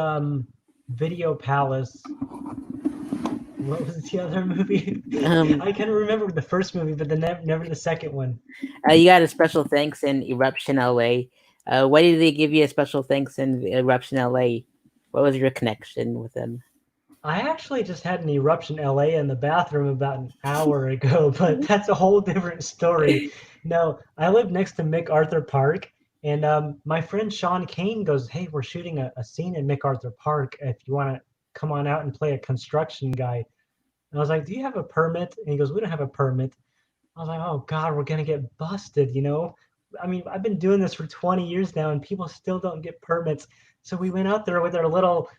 Video Palace. What was the other movie? Um, I can remember the first movie, but never the second one. you got a special thanks in Eruption LA. Why did they give you a special thanks in Eruption LA? What was your connection with them? I actually just had an eruption LA in the bathroom about an hour ago, but that's a whole different story. No, I live next to MacArthur Park, and my friend Sean Kane goes, "Hey, we're shooting a scene in MacArthur Park. If you want to come on out and play a construction guy." And I was like, "Do you have a permit?" And he goes, "We don't have a permit." I was like, "Oh God, we're gonna get busted," you know? I mean, I've been doing this for 20 years now, and people still don't get permits. So we went out there with our little,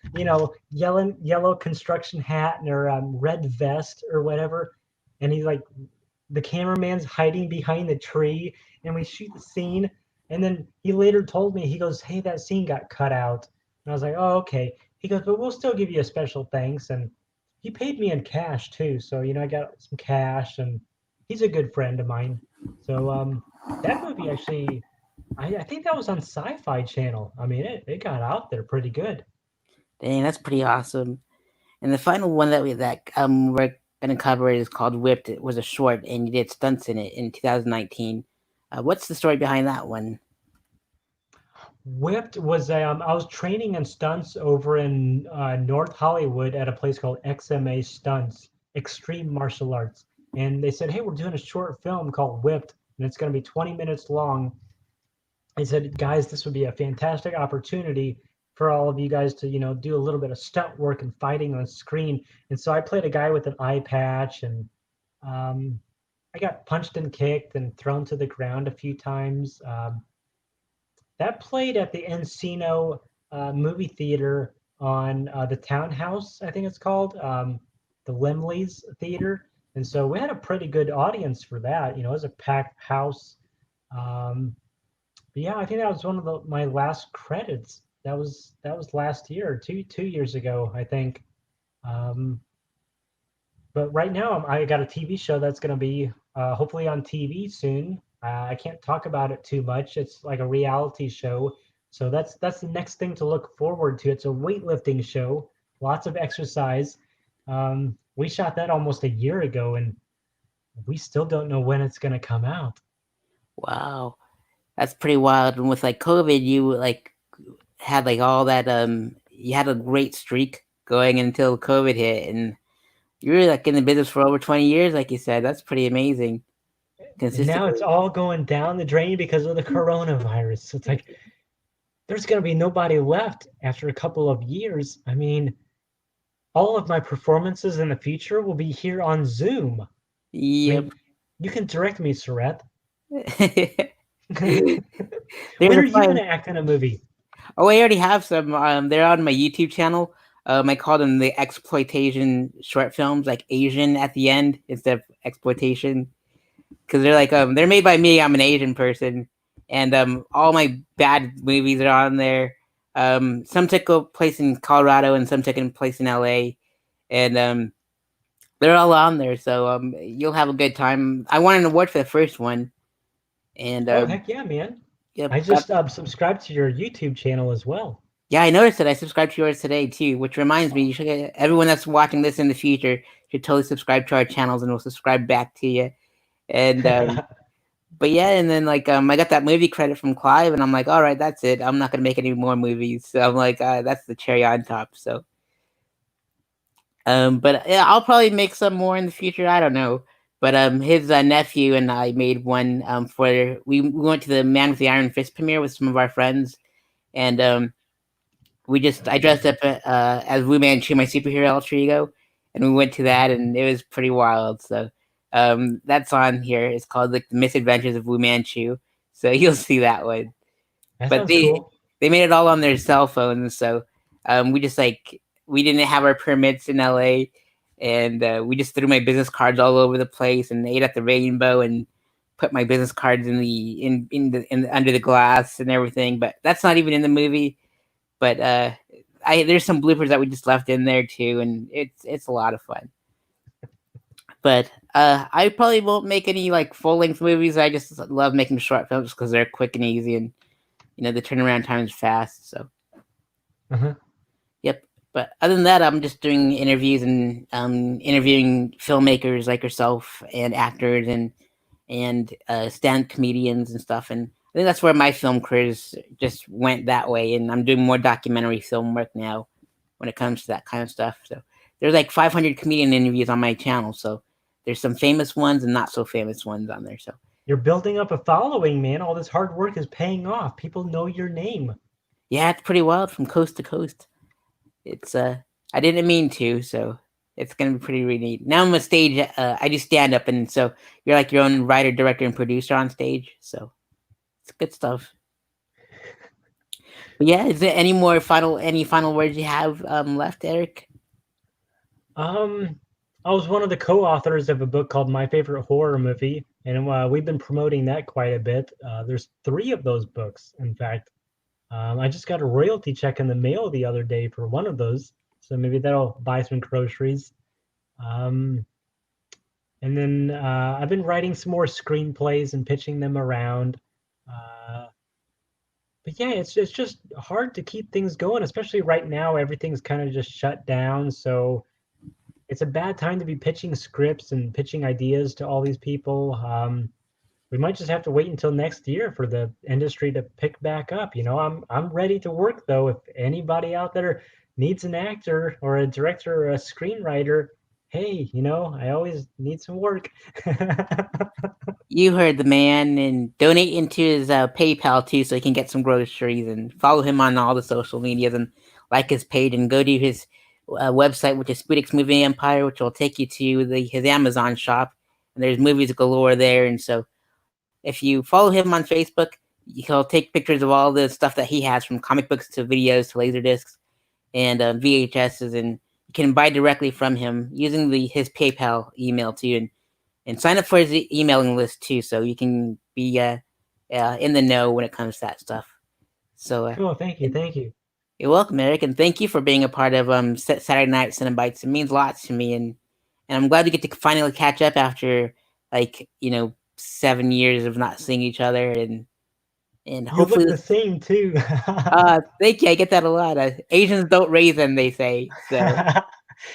yellow construction hat and our red vest or whatever. And he's like, the cameraman's hiding behind the tree, and we shoot the scene. And then he later told me, he goes, "Hey, that scene got cut out." And I was like, "Oh, okay." He goes, "But we'll still give you a special thanks." And he paid me in cash too. So, I got some cash, and he's a good friend of mine. So that movie actually, I think that was on Sci-Fi Channel. I mean, it got out there pretty good. Dang, that's pretty awesome. And the final one that we're gonna cover is called Whipped. It was a short, and you did stunts in it in 2019. What's the story behind that one? Whipped was I was training in stunts over in North Hollywood at a place called XMA Stunts, Extreme Martial Arts. And they said, "Hey, we're doing a short film called Whipped, and it's going to be 20 minutes long." I said, "Guys, this would be a fantastic opportunity for all of you guys to, do a little bit of stunt work and fighting on screen." And so I played a guy with an eye patch, and um, I got punched and kicked and thrown to the ground a few times. That played at the Encino movie theater on the Townhouse, I think it's called, the Limley's Theater. And so we had a pretty good audience for that. It was a packed house. Um, but yeah, I think that was one of my last credits. That was last year, two years ago, I think. Um, but right now, I got a TV show that's going to be hopefully on TV soon. I can't talk about it too much. It's like a reality show, so that's the next thing to look forward to. It's a weightlifting show, lots of exercise. We shot that almost a year ago, and we still don't know when it's going to come out. Wow, that's pretty wild. And with like COVID, you like had like all that you had a great streak going until COVID hit, and you were like in the business for over 20 years, like you said. That's pretty amazing. And now it's Consistently. all going down the drain because of the coronavirus. So it's like there's going to be nobody left after a couple of years. I mean, all of my performances in the future will be here on Zoom. I Yep. mean, you can direct me, Surette. There's When a are you going fun. to act in a movie? Oh, I already have some. They're on my YouTube channel. I call them the exploitation short films, like Asian at the end instead of exploitation, because they're like they're made by me. I'm an Asian person, and all my bad movies are on there. Some took place in Colorado, and some took place in LA, and they're all on there. So you'll have a good time. I won an award for the first one, And Oh, heck yeah, man. yep, I just subscribed to your YouTube channel as well. yeah, I noticed that I subscribed to yours today too, which reminds me, you should get everyone that's watching this in the future should totally subscribe to our channels, and we'll subscribe back to you. And but yeah, and then like I got that movie credit from Clive, and I'm like, all right, that's it. I'm not gonna make any more movies. So I'm like, that's the cherry on top. So but yeah, I'll probably make some more in the future. I don't know. But his nephew and I made one for we went to the Man with the Iron Fist premiere with some of our friends, and I dressed up as Wu Manchu, my superhero alter ego, and we went to that, and it was pretty wild. So that's on here. It's called like the Misadventures of Wu Manchu. So you'll see that one. That But sounds cool. they made it all on their cell phones. So we just like we didn't have our permits in LA, and we just threw my business cards all over the place and ate at the Rainbow and put my business cards in under the glass and everything. But that's not even in the movie. But I there's some bloopers that we just left in there too, and it's a lot of fun. But I probably won't make any like full length movies. I just love making short films because they're quick and easy, and the turnaround time is fast. So Uh-huh. yep. But other than that, I'm just doing interviews and interviewing filmmakers like yourself and actors and stand comedians and stuff. And I think that's where my film careers just went that way. And I'm doing more documentary film work now when it comes to that kind of stuff. So there's like 500 comedian interviews on my channel. So there's some famous ones and not so famous ones on there. So You're building up a following, man. All this hard work is paying off. People know your name. yeah, it's pretty wild from coast to coast. It's I didn't mean to, so it's gonna be pretty really neat. Now I'm a stage. I do stand up, and so you're like your own writer, director, and producer on stage. So it's good stuff. But yeah, is there any final words you have left, Eric? Um, I was one of the co-authors of a book called My Favorite Horror Movie, and we've been promoting that quite a bit. There's 3 of those books, in fact. I just got a royalty check in the mail the other day for one of those, so maybe that'll buy some groceries. Um, and then I've been writing some more screenplays and pitching them around. Uh, but yeah, it's just hard to keep things going, especially right now. Everything's kind of just shut down, so it's a bad time to be pitching scripts and pitching ideas to all these people. We might just have to wait until next year for the industry to pick back up. I'm ready to work though. If anybody out there needs an actor or a director or a screenwriter, hey, I always need some work. You heard the man, and donate into his PayPal too, so he can get some groceries. And follow him on all the social medias and like his page, and go to his website, which is Spudic's Movie Empire, which will take you to his Amazon shop. And there's movies galore there. And so if you follow him on Facebook, he'll take pictures of all the stuff that he has, from comic books to videos to laserdiscs and VHSs, and you can buy directly from him using his PayPal email too, and sign up for his emailing list too, so you can be in the know when it comes to that stuff. So Cool. Thank you. Thank you. you're welcome, Eric, and thank you for being a part of Saturday Night Cenobites. It means lots to me, and I'm glad we get to finally catch up after 7 years of not seeing each other, and You look hopefully. the same too. Thank you. I get that a lot. Asians don't raise them, they say. So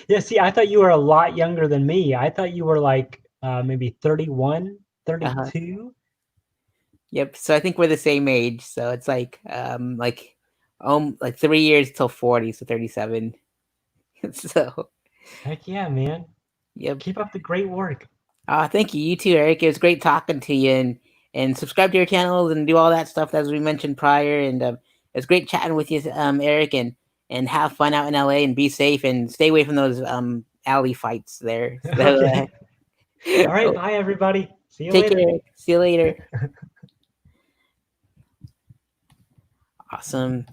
Yeah, see, I thought you were a lot younger than me. I thought you were like maybe 31, uh-huh. 32. Yep. So I think we're the same age. So it's like 3 years till 40, so 37. So Heck yeah, man. yep. Keep up the great work. Thank you. You too, Eric. It was great talking to you, and subscribe to your channels and do all that stuff as we mentioned prior. And it's great chatting with you, Eric, and have fun out in LA and be safe and stay away from those alley fights there. So Okay. All right. Bye, everybody. See you take later. care. See you later. Awesome.